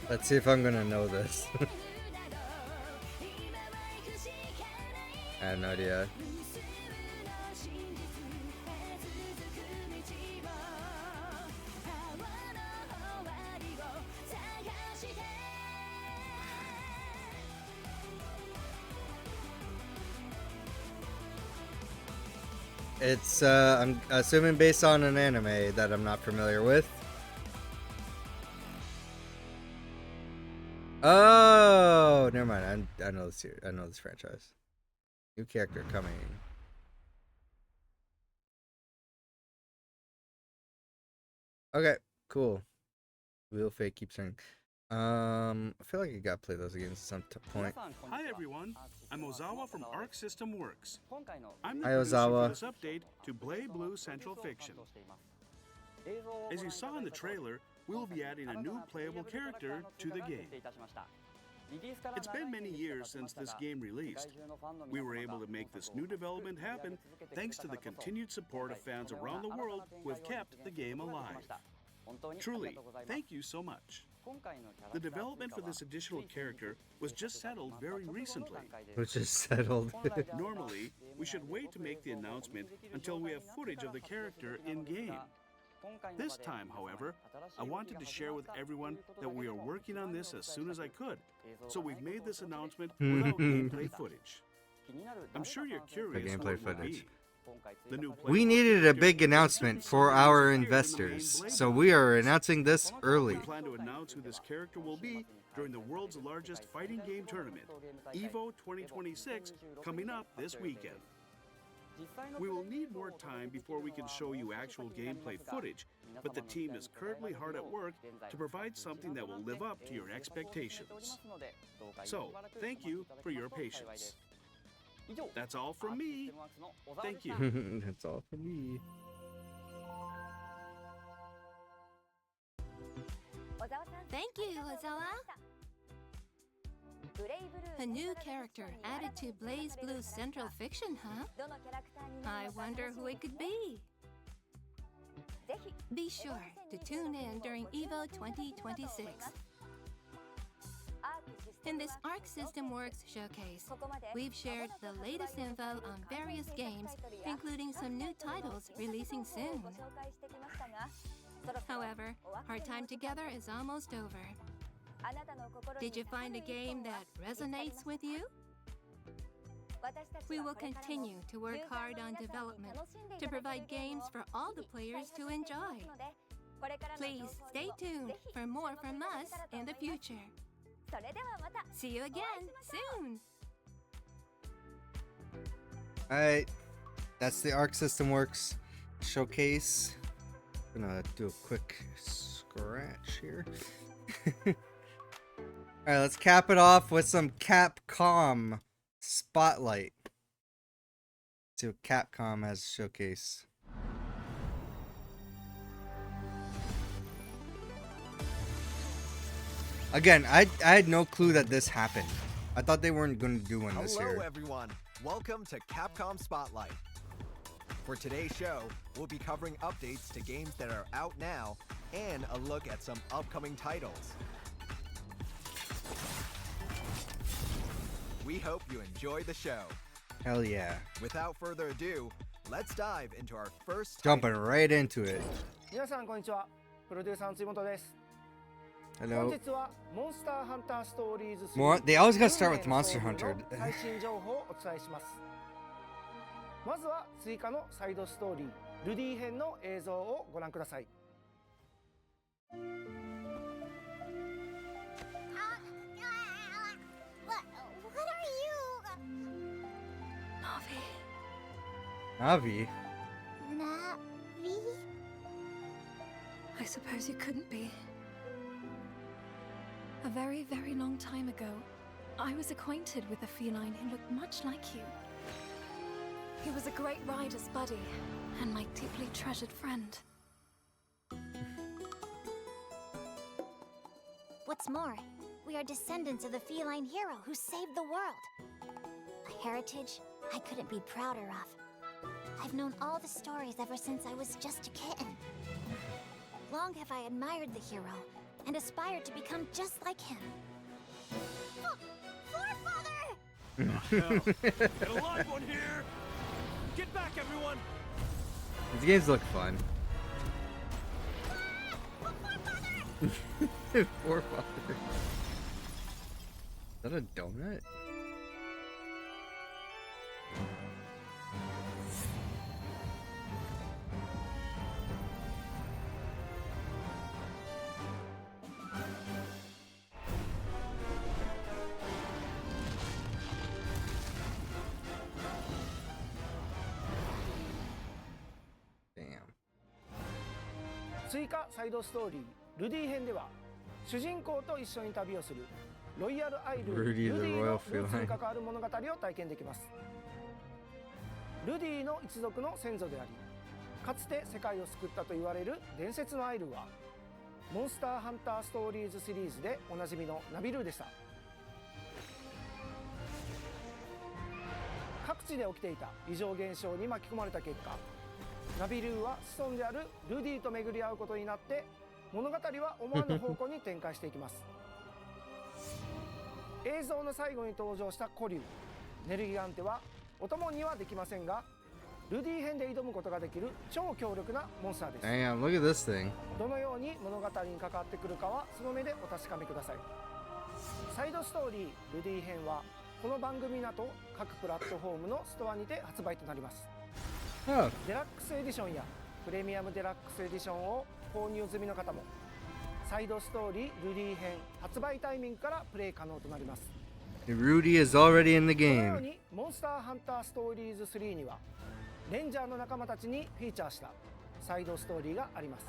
Let's see if I'm gonna know this. I have no idea. It's I'm assuming based on an anime that I'm not familiar with. Oh, never mind. I know this. I know this franchise. New character coming. Okay, cool. Wheel of Fate keeps turning. I feel like I gotta play those again at some point. Hi everyone, I'm Ozawa from Arc System Works. I'm the Hi, producer Ozawa. for this update to Blade Blue Central Fiction. As you saw in the trailer, we'll be adding a new playable character to the game. It's been many years since this game released. We were able to make this new development happen thanks to the continued support of fans around the world who have kept the game alive. Truly, thank you so much. The development for this additional character was just settled very recently. Which is settled. Normally, we should wait to make the announcement until we have footage of the character in-game. This time, however, I wanted to share with everyone that we are working on this as soon as I could, so we've made this announcement without gameplay footage. I'm sure you're curious gameplay what it will footage. be. The new We needed a big announcement for our investors, so we are announcing this early. We plan to announce who this character will be during the world's largest fighting game tournament, EVO 2026, coming up this weekend. We will need more time before we can show you actual gameplay footage, but the team is currently hard at work to provide something that will live up to your expectations. So, thank you for your patience. That's all from me. Thank you. That's all for me. Thank you, Ozawa. A new character added to Blaze Blue Central Fiction, huh? I wonder who it could be. Be sure to tune in during EVO 2026. In this Arc System Works showcase, we've shared the latest info on various games, including some new titles releasing soon. However, our time together is almost over. Did you find a game that resonates with you? We will continue to work hard on development to provide games for all the players to enjoy. Please stay tuned for more from us in the future. See you again soon! Alright, that's the Arc System Works showcase. Gonna do a quick scratch here. Alright, let's cap it off with some Capcom Spotlight. See what Capcom has to showcase. Again, I had no clue that this happened. I thought they weren't going to do one this year. Hello everyone, welcome to Capcom Spotlight. For today's show, we'll be covering updates to games that are out now and a look at some upcoming titles. We hope you enjoy the show. Hell yeah. Without further ado, let's dive into our first Jumping right into it. 皆さんこんにちは。プロデューサーの辻本です。 Hello. 本日はモンスターハンターストーリーズ More, they always gotta start with Monster Hunter. 最新情報をお伝えします。まずは追加のサイドストーリールディ編の映像をご覧ください。 What are you? Navi. Navi? I suppose you couldn't be. A very, very long time ago, I was acquainted with a feline who looked much like you. He was a great rider's buddy, and my deeply treasured friend. What's more, we are descendants of the feline hero who saved the world. A heritage I couldn't be prouder of. I've known all the stories ever since I was just a kitten. Long have I admired the hero, and aspired to become just like him. Forefather! Get a live one here! Get back, everyone! These games look fun. Forefather. Is that a donut? Damn. 追加サイドストーリールディ編では主人公と一緒に旅をするロイヤルアイルルデ Rudy the ィの Royal ルーツに Feline. 関わる物語を体験できます。ルディの一族の先祖であり、かつて世界を救ったと言われる伝説のアイルはモンスターハンターストーリーズシリーズでおなじみのナビルーでした。各地で起きていた異常現象に巻き込まれた結果、ナビルーは子孫であるルディと巡り合うことになって物語は思わぬ方向に展開していきます。映像の最後に登場した古竜ネルギガンテはお供にはできませんが、ルディ編で挑むことができる超強力なモンスターです。 Damn, look at this thing. どのように物語に関わってくるかはその目でお確かめください。サイドストーリールディ編はこの番組など各プラットフォームのストアにて発売となります。 Oh, デラックスエディションやプレミアムデラックスエディションを購入済みの方もサイドストーリールディ編発売タイミングからプレイ可能となります。 Rudy is already in the このよう game. にモンスターハンターストーリーズ3にはレンジャーの仲間たちにフィーチャーしたサイドストーリーがあります。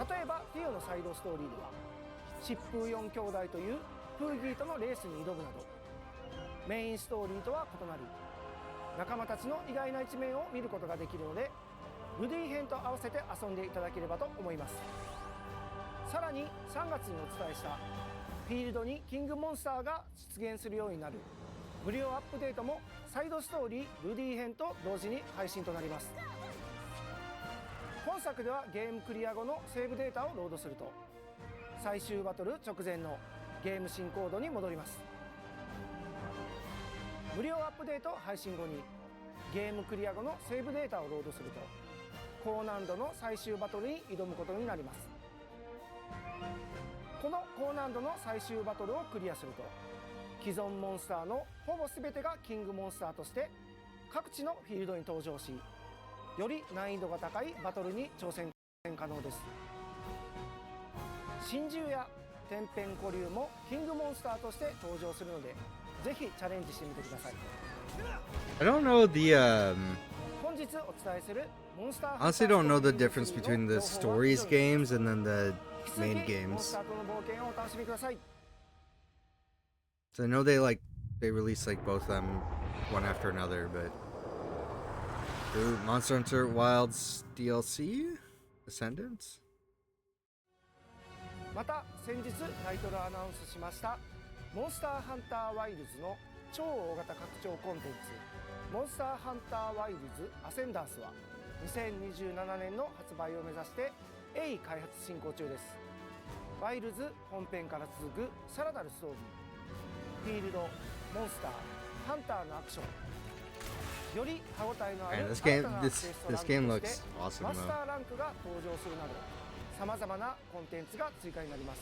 例えばティオのサイドストーリーでは疾風4兄弟というプーギーとのレースに挑むなどメインストーリーとは異なる仲間たちの意外な一面を見ることができるのでルディ編と合わせて遊んでいただければと思います。さらに3月にお伝えしたフィールドにキングモンスターが出現するようになる無料アップデートもサイドストーリールディ編と同時に配信となります。本作ではゲームクリア後のセーブデータをロードすると最終バトル直前のゲーム進行度に戻ります。無料アップデート配信後にゲームクリア後のセーブデータをロードすると高難度の最終バトルに挑むことになります。この高難度の最終バトルをクリアすると既存モンスターのほぼ全てがキングモンスターとして各地のフィールドに登場し、より難易度が高いバトルに挑戦可能です。真獣や天変古竜もキングモンスターとして登場するのでぜひチャレンジしてみてください。 I don't know the 本日お伝えするモンスター honestly don't know the difference between the stories games and then the main 引き続きモンス games. ターとの冒険をお楽しみください。 So I know they release like both of them one after another, but ooh, Monster Hunter Wilds DLC Descendants. また先日タイトルアナウンスしましたモンスターハンターワイルズの超大型拡張コンテンツモンスターハンターワイルズアセンダースは2027年の発売を目指して鋭意開発進行中です。ワイルズ本編から続くさらなるストーリー、フィールド、モンスター、ハンターのアクション、より歯応えのある Man, 新 this た game な this テスト this ランク game と looks して awesome マス though. ターランクが登場するなどさまざまなコンテンツが追加になります。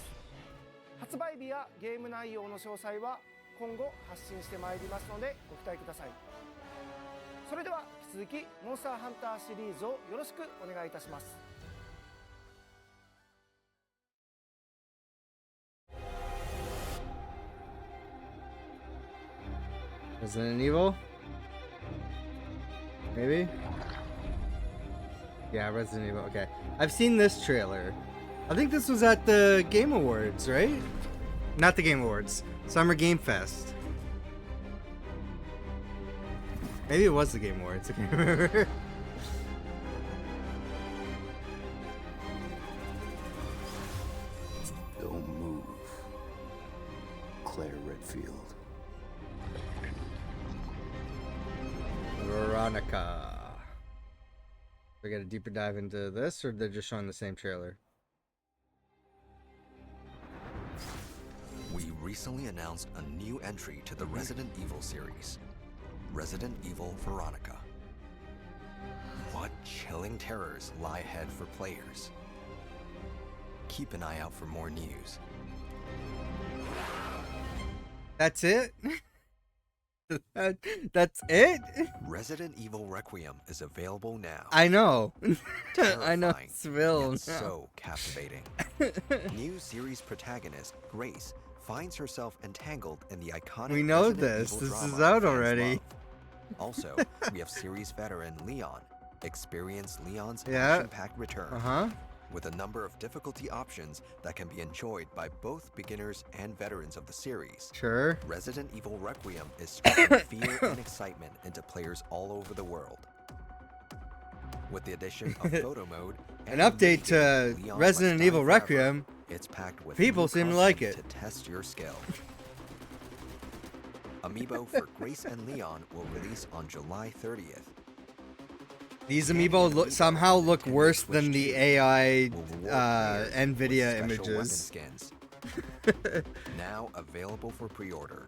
発売日やゲーム内容の詳細は今後発信してまいりますのでご期待ください。それでは引き続きモンスターハンターシリーズをよろしくお願いいたします。 Resident Evil? Maybe? Yeah, Resident Evil. Okay. I've seen this trailer. I think this was at the Game Awards, right? Not the Game Awards. Summer Game Fest. Maybe it was the Game Awards. I can't remember. Don't move. Claire Redfield. Veronica. We get a deeper dive into this, or they're just showing the same trailer? We recently announced a new entry to the Resident Evil series, Resident Evil Veronica. What chilling terrors lie ahead for players? Keep an eye out for more news. That's it? That's it? Resident Evil Requiem is available now. I know. I know Terrifying, it's Will yet now. so captivating. New series protagonist Grace finds herself entangled in the iconic We know Resident this. Evil This drama is out fans already. love. Also, we have series veteran Leon. Experience Leon's Yeah. action-packed return. Uh-huh. With a number of difficulty options that can be enjoyed by both beginners and veterans of the series. Sure. Resident Evil Requiem is striking fear and excitement into players all over the world. With the addition of photo mode An and a update minigame, to Leon Resident Must Die Evil Forever, Requiem. it's packed with People new seem to like content it. to test your skill. Amiibo for Grace and Leon will release on July 30th. These amiibo somehow look worse than the AI NVIDIA Special weapon images. skins. Now available for pre-order.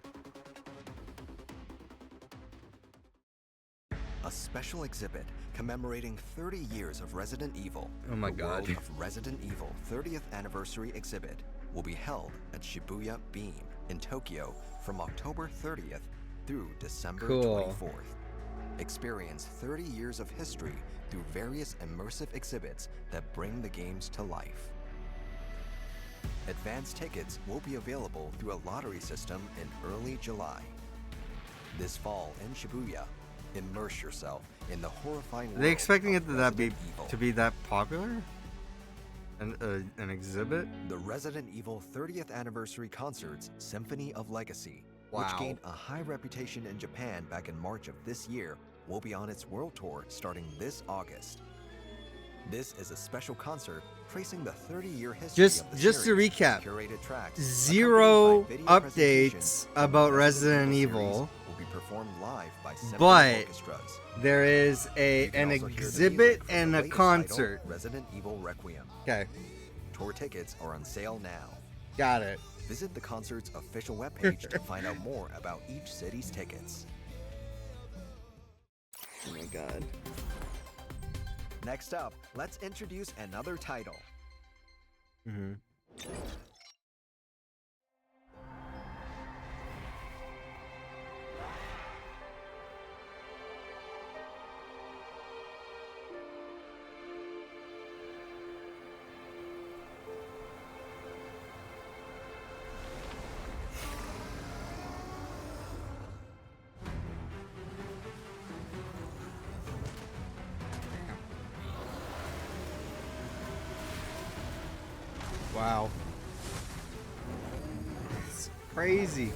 A special exhibit commemorating 30 years of Resident Evil. Oh my the God. World of Resident Evil 30th Anniversary exhibit will be held at Shibuya Beam in Tokyo from October 30th through December Cool. 24th. Experience 30 years of history through various immersive exhibits that bring the games to life. Advance tickets will be available through a lottery system in early July. This fall in Shibuya, immerse yourself in the horrifying Are world they expecting of it Resident Evil. to be that popular? An exhibit? The Resident Evil 30th Anniversary Concerts Symphony of Legacy, Wow. which gained a high reputation in Japan back in March of this year, will be on its world tour starting this August. This is a special concert tracing the 30-year history of the Just to series, recap, curated tracks, zero accompanied by video updates presentations about of the Resident series Evil, will be performed live by symphony but orchestras. there is You can an also hear the exhibit music from and the a latest concert. title, Resident Evil Requiem. Okay, Tour tickets are on sale now. got it. Visit the concert's official webpage to find out more about each city's tickets. Oh my God. Next up, let's introduce another title. Mm-hmm. Wow. It's crazy.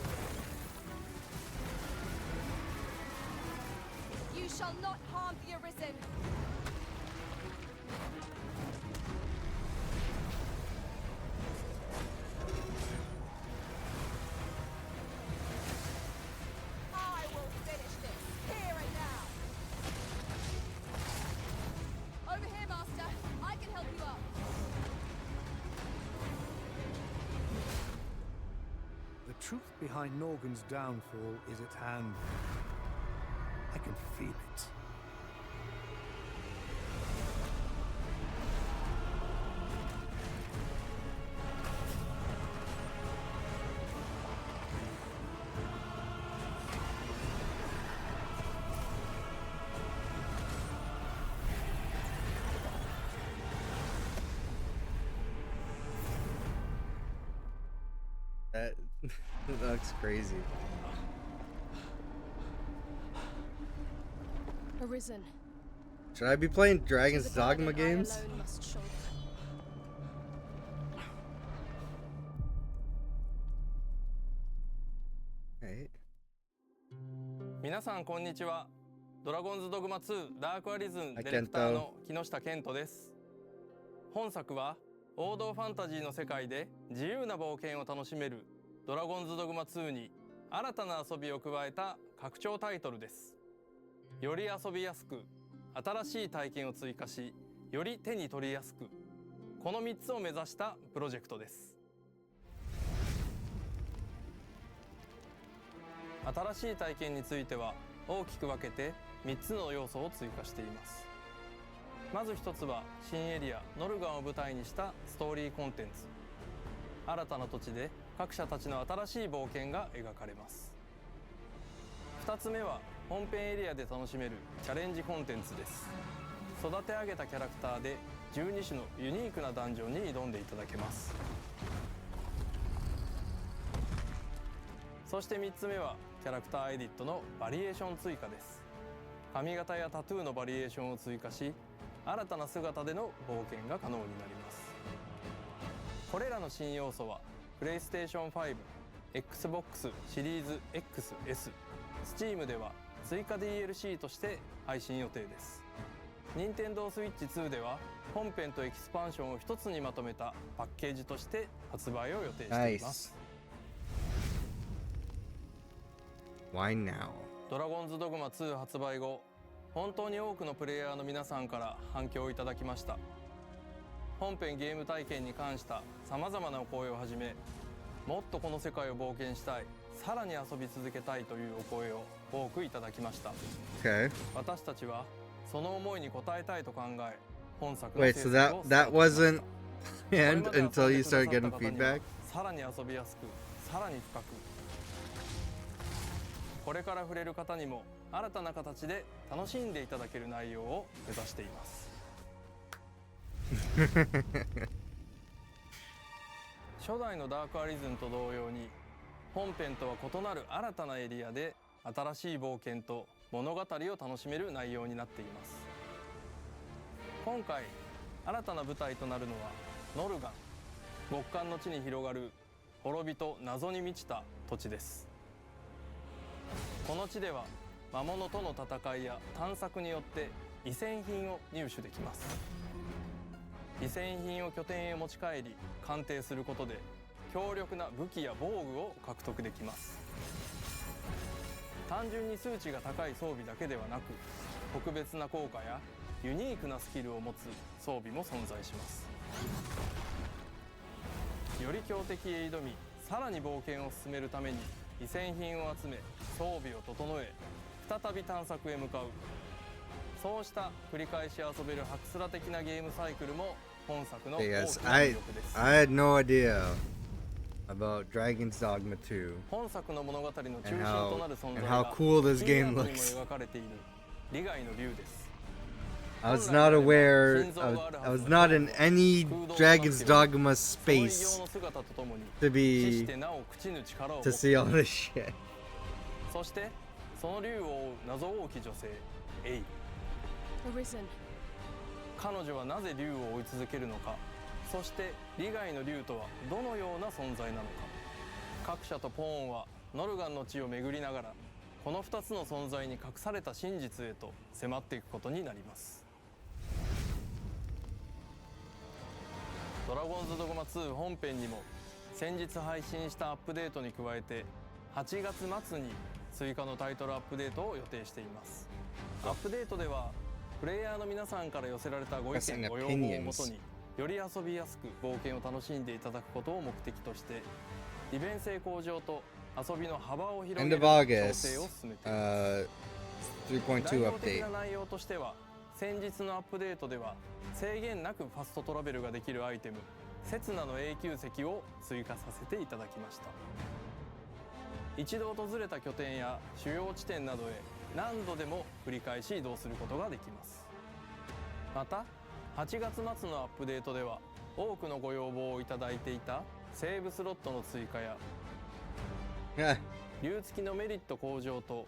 You shall not harm the Arisen. I will finish this here and now. Over here, Master. I can help you up. The truth behind Norgan's downfall is at hand. I can feel it. That looks crazy. Arisen. Should I be playing Dragon's Dogma games? Right. 皆さんこんにちは。ドラゴンズドグマ2ダークアリズンディレクターの木下健人です。本作は王道ファンタジーの世界で自由な冒険を楽しめるドラゴンズドグマ2に新たな遊びを加えた拡張タイトルです。より遊びやすく、新しい体験を追加し、より手に取りやすく、この3つを目指したプロジェクトです。新しい体験については大きく分けて3つの要素を追加しています。まず1つは新エリアノルガンを舞台にしたストーリーコンテンツ。新たな土地で各社たちの新しい冒険が描かれます。2つ目は本編エリアで楽しめるチャレンジコンテンツです。育て上げたキャラクターで12種のユニークなダンジョンに挑んでいただけます。そして3つ目はキャラクターエディットのバリエーション追加です。髪型やタトゥーのバリエーションを追加し、新たな姿での冒険が可能になります。これらの新要素はプレイステーション5、Xbox シリーズ XS、Steam では追加 DLC として配信予定です。Nintendo Switch 2では本編とエキスパンションを一つにまとめたパッケージとして発売を予定しています。Why now? ドラゴンズドグマ2発売後、本当に多くのプレイヤーの皆さんから反響をいただきました。本編ゲーム体験に関した様々なお声をはじめ、もっとこの世界を冒険したい、さらに遊び続けたいというお声を多くいただきました。Okay. 私たちはその思いに応えたいと考え、本作の Wait, 制 so 作を that wasn't これ planned まで遊んで until you くださ started った getting 方には feedback? さらに遊びやすく、さらに深く、これから触れる方にも新たな形で楽しんでいただける内容を目指しています。初代のダークアリズンと同様に、本編とは異なる新たなエリアで新しい冒険と物語を楽しめる内容になっています。今回新たな舞台となるのはノルガン、極寒の地に広がる滅びと謎に満ちた土地です。この地では魔物との戦いや探索によって遺戦品を入手できます。遺戦品を拠点へ持ち帰り鑑定することで強力な武器や防具を獲得できます。単純に数値が高い装備だけではなく、特別な効果やユニークなスキルを持つ装備も存在します。より強敵へ挑み、さらに冒険を進めるために遺戦品を集め装備を整え、再び探索へ向かう、そうした繰り返し遊べるハクスラ的なゲームサイクルも本作の大きな Yes, 魅力です。 I had no idea about Dragon's Dogma 2本作の物語の中心 and と how なる存 and 在 how が cool this キー game アートにも looks. 描かれている利害の竜です。 I was not aware. I was not in any Dragon's Dogma space to be to see all this shit. そしてその竜を追う謎多き女性エイ。 Arisen. 彼女はなぜ竜を追い続けるのか、そして利害の竜とはどのような存在なのか。各社とポーンはノルガンの地を巡りながらこの2つの存在に隠された真実へと迫っていくことになります。ドラゴンズドグマ2本編にも先日配信したアップデートに加えて8月末に追加のタイトルアップデートを予定しています。アップデートではプレイヤーの皆さんから寄せられたご意見ご要望をもとにより遊びやすく冒険を楽しんでいただくことを目的として利便性向上と遊びの幅を広げる調整を進めています。代表的な内容としては先日のアップデートでは制限なくファストトラベルができるアイテム刹那の永久石を追加させていただきました。一度訪れた拠点や主要地点などへ何度でも繰り返し移動することができます。また8月末のアップデートでは多くのご要望をいただいていたセーブスロットの追加や竜付きのメリット向上と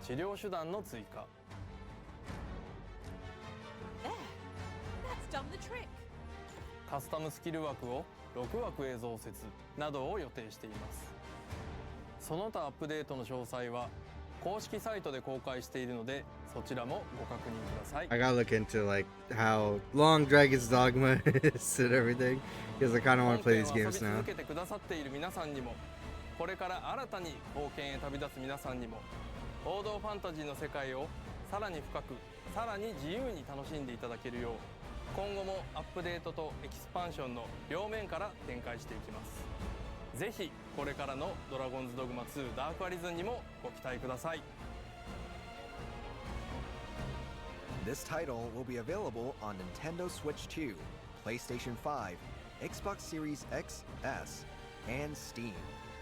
治療手段の追加、カスタムスキル枠を6枠へ増設などを予定しています。その他アップデートの詳細は公式サイトで公開しているのでそちらもご確認ください。 I gotta look into like how long Dragon's Dogma is and everything because I kind of want to play these games now. 続けてくださっている皆さんにもこれから新たに冒険へ旅立つ皆さんにも王道ファンタジーの世界をさらに深くさらに自由に楽しんでいただけるよう今後もアップデートとエキスパンションの両面から展開していきます。ぜひこれからのドラゴンズドグマ2ダークアリズンにもご期待ください。 This title will be available on Nintendo Switch 2, PlayStation 5, Xbox Series X, S, and Steam.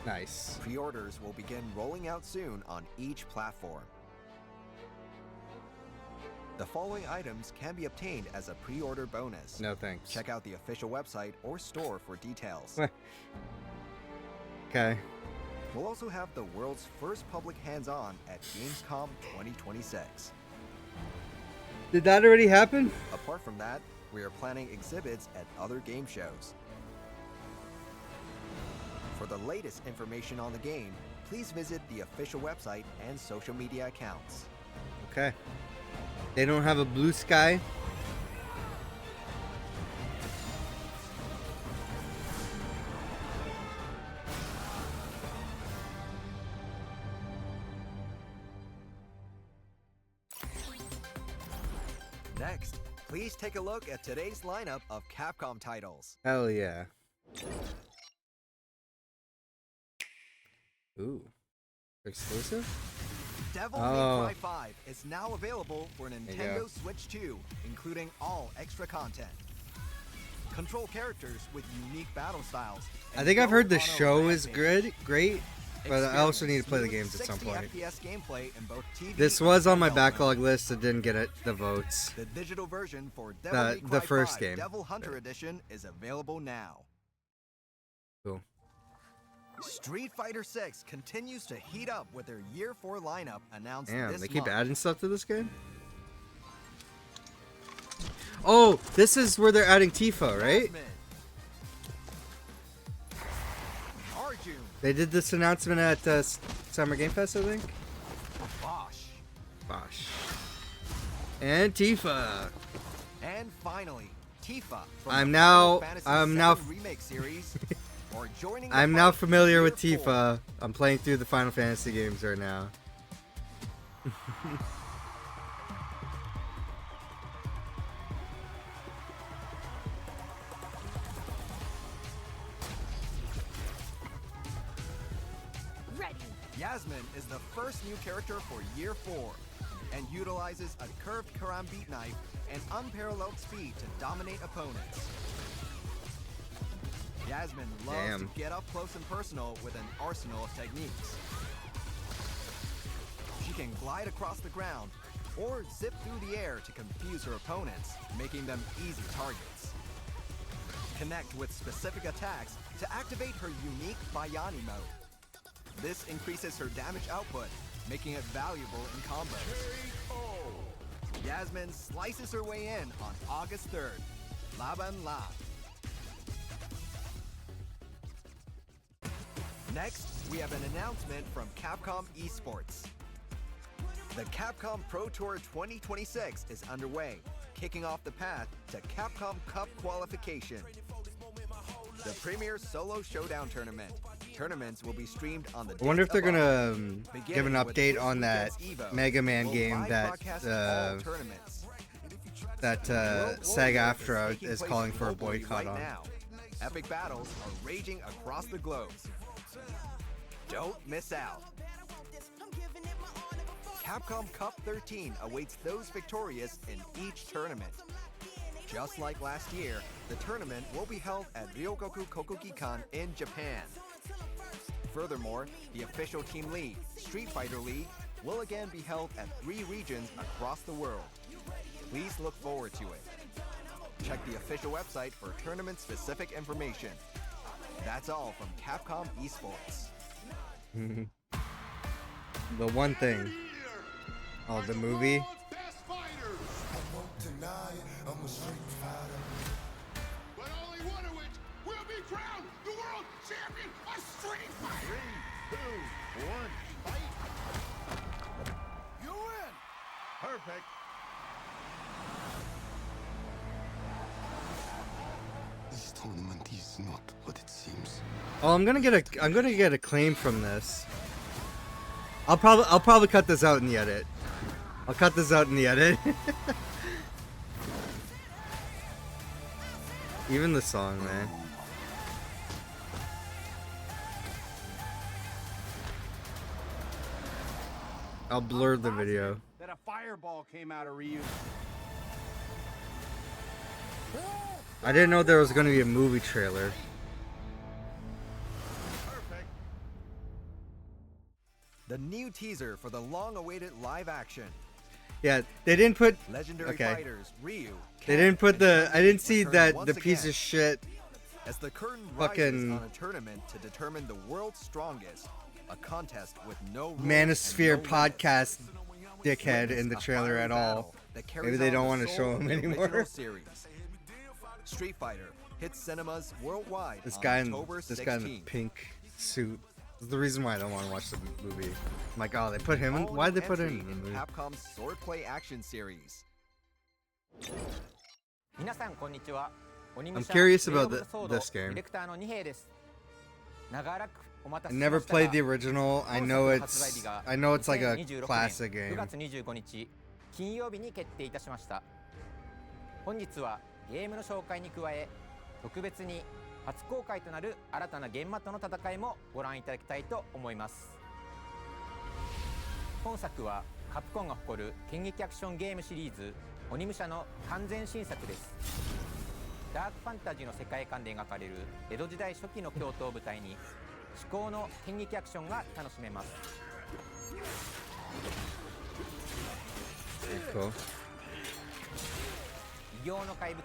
Nice. Pre-orders will begin rolling out soon on each platform. The following items can be obtained as a pre-order bonus. No thanks. Check out the official website or store for details. Okay. We'll also have the world's first public hands-on at Gamescom 2026. Did that already happen? Apart from that, we are planning exhibits at other game shows. For the latest information on the game, please visit the official website and social media accounts. Okay. They don't have a blue sky? Next, please take a look at today's lineup of Capcom titles. Hell yeah. Ooh. Exclusive? Devil May Cry 5 is now available for Nintendo Switch 2, including all extra content. Control characters with unique battle styles. I think I've heard the show is great, but I also need to play the games at some point. This was on my backlog list that didn't get the votes. The digital version for Devil May Cry the first 5 game. Devil Hunter Edition is available now. Cool. Street Fighter 6 continues to heat up with their Year 4 lineup announced Damn, this they keep month. adding stuff to this game? Oh, this is where they're adding Tifa, right? They did this announcement at Summer Game Fest, I think. Bosh. And Tifa. And finally, Tifa. I'm now remake series. I'm now familiar with Tifa. I'm playing through the Final Fantasy games right now. Yasmin is the first new character for Year 4 and utilizes a curved Karambit knife and unparalleled speed to dominate opponents. Yasmin loves to get up close and personal with an arsenal of techniques. She can glide across the ground or zip through the air to confuse her opponents, making them easy targets. Connect with specific attacks to activate her unique Bayani mode. This increases her damage output, making it valuable in combos. Yasmin slices her way in on August 3rd. Laban La. Next, we have an announcement from Capcom Esports. The Capcom Pro Tour 2026 is underway, kicking off the path to Capcom Cup qualification. The premier solo showdown tournament. Tournaments will be streamed on the I wonder if they're above, gonna give an beginning with update this on that weekend's Evo. Mega Man We'll game live that broadcast all tournaments. World SAG Warrior AFTRA taking is place calling for a globally boycott right on. now. Epic battles are raging across the globe. Don't miss out. Capcom Cup 13 awaits those victorious in each tournament. Just like last year, the tournament will be held at Ryogoku Kokugikan in Japan. Furthermore, the official team league, Street Fighter League, will again be held at 3 regions across the world. Please look forward to it. Check the official website for tournament-specific information. That's all from Capcom Esports. The one thing. Oh, the movie? I'm a street fighter. But only one of which will be crowned the world champion of Street Fighter. 3, 2, 1, fight. You win. Perfect. This tournament is not what it seems. Oh, I'm gonna get a claim from this. I'll probably cut this out in the edit. I'll cut this out in the edit. Even the song, man. I'll blur the video. That a fireball came out of Ryu. I didn't know there was gonna be a movie trailer. The new teaser for the long-awaited live action. Yeah, they didn't put. Legendary Okay. fighters Ryu. They didn't put the. I didn't see return that once the piece again. of shit. As the curtain Fucking- rises on a tournament to determine the world's strongest, a contest with no rules Manosphere and no podcast limits. dickhead in the Witness a trailer fiery at all. battle that carries Maybe they on don't the want to soul show of him the anymore. original series. Street Fighter hits cinemas worldwide This on guy in October this guy in the 16th. pink suit. This is the reason why I don't want to watch the movie. I'm like, oh, they put him in. All Why'd new they put him entry in the movie? Capcom's Swordplay action series. I'm curious about this game. I never played the original. I know it's like a classic game. 9月25日金曜日に決定いたしました。本日はゲームの紹介に加え、特別に初公開となる新たなゲームマットの戦いもご覧いただきたいと思います。本作はカプコンが誇る剣撃アクションゲームシリーズ鬼武者の完全新作です。ダークファンタジーの世界観で描かれる江戸時代初期の京都を舞台に至高の剣撃アクションが楽しめます。Cool. 異形の怪物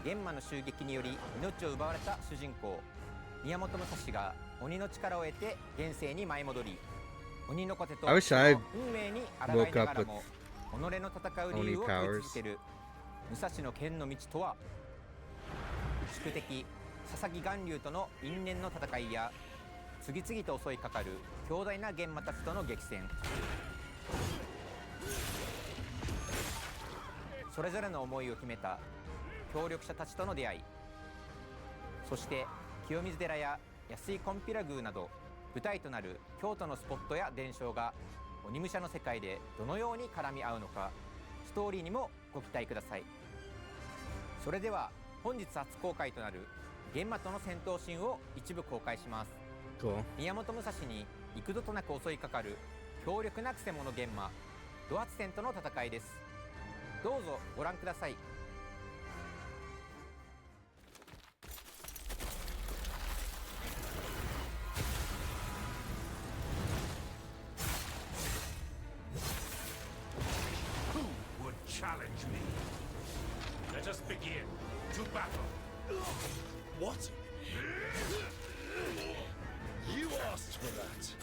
玄馬の襲撃により命を奪われた主人公宮本武蔵が鬼の力を得て現世に舞い戻り、鬼の子手と I wish I 運命に抗い woke な up がら with も己の戦う理由を問い続ける武蔵の剣の道とは。宿敵佐々木巌流との因縁の戦いや次々と襲いかかる強大な玄馬たちとの激戦、それぞれの思いを秘めた協力者たちとの出会い、そして清水寺や安井金毘羅宮など舞台となる京都のスポットや伝承が鬼武者の世界でどのように絡み合うのか、ストーリーにもご期待ください。それでは本日初公開となる玄馬との戦闘シーンを一部公開します。Cool. 宮本武蔵に幾度となく襲いかかる強力なくせ者玄馬ドアツ戦との戦いです。どうぞご覧ください。Who would challenge me? Let us begin to battle. What? You asked for that.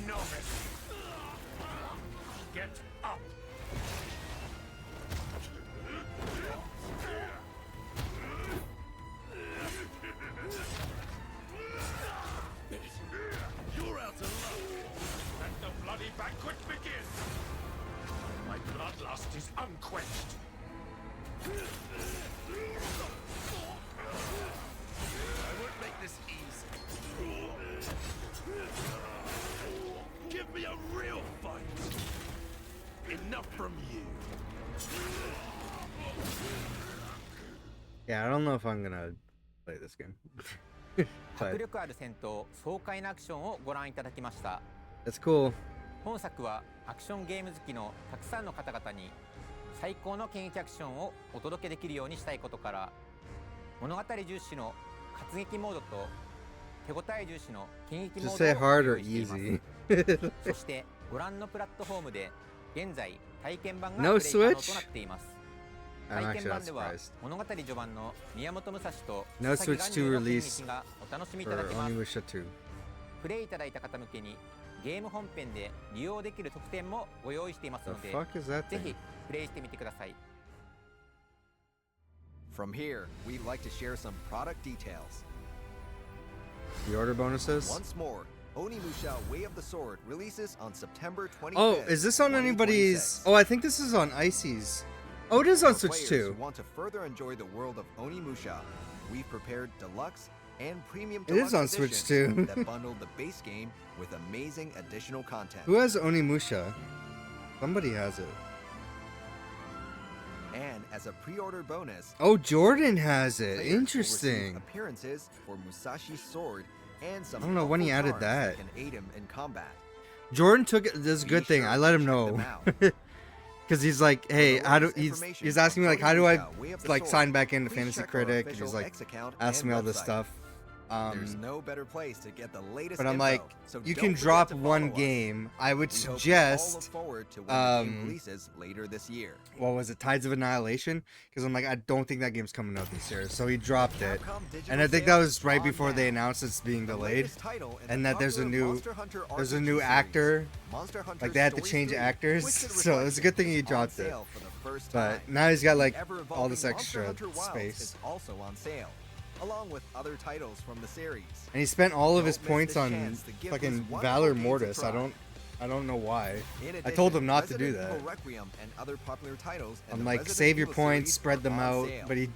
No Get up! You're out of luck. Let the bloody banquet begin. My bloodlust is unquenched. I won't make this easy. Give me a real fight. Enough from you. Yeah, I don't know if I'm gonna play this game. 迫力ある戦闘、爽快なアクションをご覧いただきました。That's cool. 本作はアクションゲーム好きのたくさんの方々に最高の剣撃アクションをお届けできるようにしたいことから、物語重視の活劇モードと手応え重視の剣撃モードを用意しています。そしてご覧のプラットフォームで現在体験版がプレイ可能となっています。体験版では物語序盤の宮本武蔵と佐々木巌流の剣撃がお楽しみいただけます。プレイいただいた方向けにゲーム本編で利用できる特典もご用意していますので、ぜひプレイしてみてください。From here, we'd like to share some product details. The order bonuses? Once more, Onimusha Way of the Sword releases on September 25th. Oh, is this on anybody's? Oh, I think this is on Icy's. Oh, it is on Switch too. Want to further enjoy the world of Onimusha? We've prepared deluxe and premium it is on Switch too. that bundle the base game with amazing additional content. Who has Onimusha? Somebody has it. And as a pre-order bonus, oh, Jordan has it. Interesting. Appearances for Musashi's sword and some I don't know when he added that. Can aid him in combat. Jordan took it. This is a good thing. I let him know. Because he's like, hey, how do he's asking me like, how do I like sign back into Fantasy Critic? And he's like, asking me all this stuff. There's no better place to get the latest but I'm info, like, so you don't can forget drop to one follow us. game. I would We hope you all suggest, look forward to when the game releases later this year. what was it, Tides of Annihilation? Because I'm like, I don't think that game's coming out this year. So he dropped it, and I think that was right before they announced it's being delayed, and that there's a new actor. Like they had to change actors, so it was a good thing he dropped it. But now he's got like all this extra space. Also on sale, along with other titles from the series. And he spent all of his points on fucking Valor Mortis. I don't know why. I told him not to do that. I'm like, save your points, spread them out, but he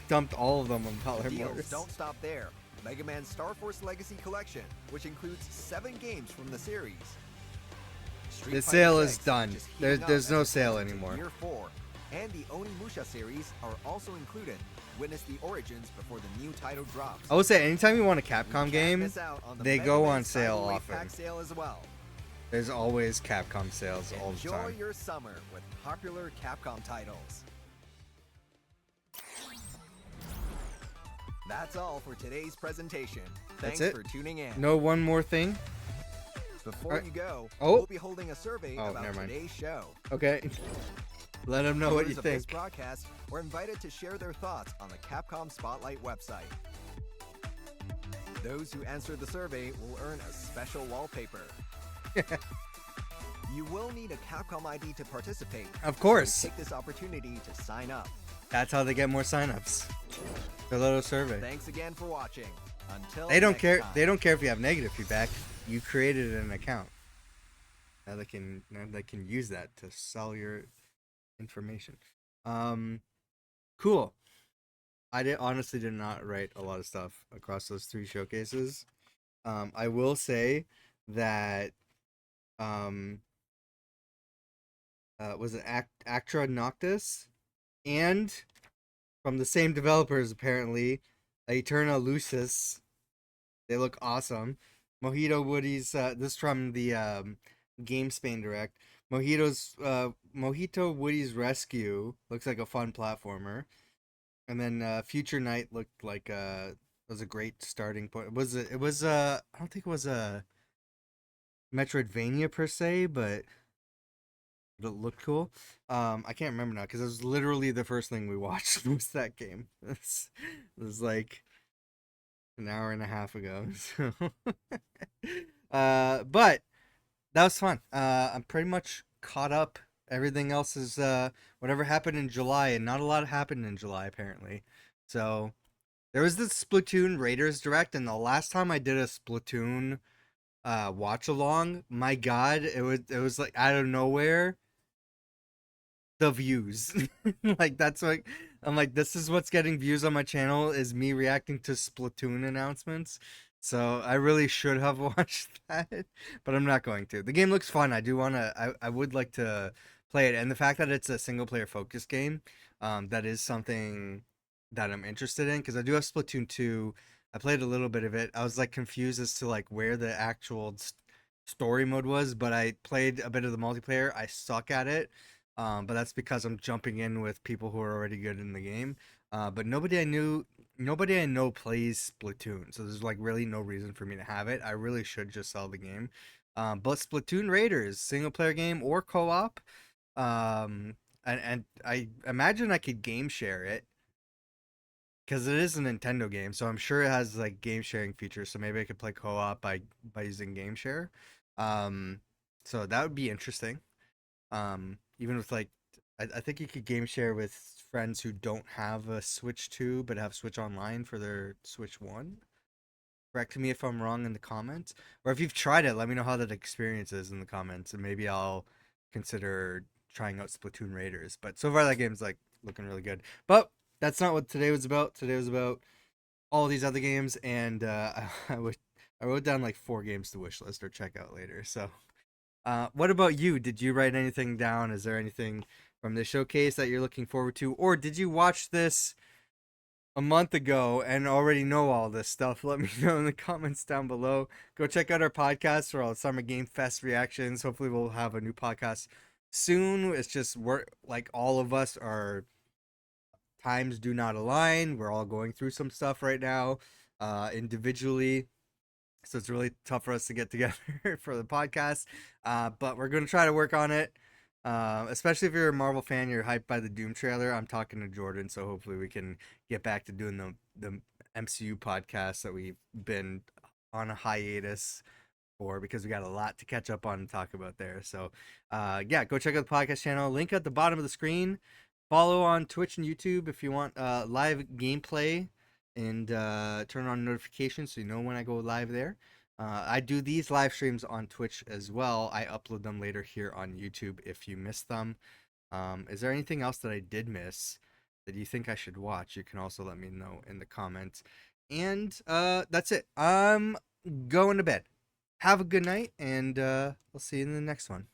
dumped all of them on Valor Mortis. Don't stop there. Mega Man Star Force Legacy Collection, which includes 7 games from the series. The sale is done. There's no sale anymore. Year 4, and the Onimusha series are also included. Witness the origins before the new title drops. I would say anytime you want a Capcom game, they go on sale often. Sale as well. There's always Capcom sales all the time. Enjoy your summer with popular Capcom titles. That's all for today's presentation. Thanks That's it? for tuning in. No one more thing? Before you go, oh. we'll be holding a survey about never mind. today's show. Okay. Let them know what you Viewers of think. This broadcast were invited to share their thoughts on the Capcom Spotlight website. Those who answer the survey will earn a special wallpaper. You will need a Capcom ID to participate. Of course. So take this opportunity to sign up. That's how they get more signups. Their little survey. Thanks again for watching. Until They don't next care. time. They don't care if you have negative feedback. You created an account. Now they can use that to sell your information. Cool. I honestly did not write a lot of stuff across those 3 showcases. I will say that was it Actra Noctis and from the same developers apparently, Eterna Lucis. They look awesome. Mojito Woody's this from the GameSpain Direct. Mojito Woody's Rescue looks like a fun platformer, and then Future Night looked like was a great starting point. It was I don't think it was a Metroidvania per se, but it looked cool. I can't remember now because it was literally the first thing we watched was that game. It was like an hour and a half ago. So but That was fun. I'm pretty much caught up. Everything else is whatever happened in July, and not a lot happened in July apparently. So there was this Splatoon Raiders Direct, and the last time I did a Splatoon watch along, my God, it was like out of nowhere the views. Like that's like I'm like this is what's getting views on my channel is me reacting to Splatoon announcements. So I really should have watched that, but I'm not going to. The game looks fun. I do want to I would like to play it, and the fact that it's a single player focused game, that is something that I'm interested in because I do have Splatoon 2. I played a little bit of it. I was like confused as to like where the actual story mode was, but I played a bit of the multiplayer. I suck at it, but that's because I'm jumping in with people who are already good in the game. But nobody I know plays Splatoon, so there's like really no reason for me to have it. I really should just sell the game. But Splatoon Raiders, single player game or co-op, and I imagine I could game share it because it is a Nintendo game, so I'm sure it has like game sharing features. So maybe I could play co-op by using game share. Um, so that would be interesting. Even with like, I think you could game share with friends who don't have a Switch 2 but have Switch Online for their Switch 1. Correct me if I'm wrong in the comments. Or if you've tried it, let me know how that experience is in the comments, and maybe I'll consider trying out Splatoon Raiders. But so far, that game's like looking really good. But that's not what today was about. Today was about all these other games, and I wrote down like 4 games to wishlist or check out later. So what about you? Did you write anything down? Is there anything from the showcase that you're looking forward to? Or did you watch this a month ago and already know all this stuff? Let me know in the comments down below. Go check out our podcast for all the Summer Game Fest reactions. Hopefully we'll have a new podcast soon. It's just we're like all of us are times do not align. We're all going through some stuff right now, individually. So it's really tough for us to get together for the podcast. But we're going to try to work on it. Especially if you're a Marvel fan, you're hyped by the Doom trailer. I'm talking to Jordan, so hopefully we can get back to doing the MCU podcast that we've been on a hiatus for because we got a lot to catch up on and talk about there. So, yeah, go check out the podcast channel. Link at the bottom of the screen. Follow on Twitch and YouTube if you want live gameplay, and turn on notifications so you know when I go live there. I do these live streams on Twitch as well. I upload them later here on YouTube if you missed them. Is there anything else that I did miss that you think I should watch? You can also let me know in the comments. And that's it. I'm going to bed. Have a good night, and I'll see you in the next one.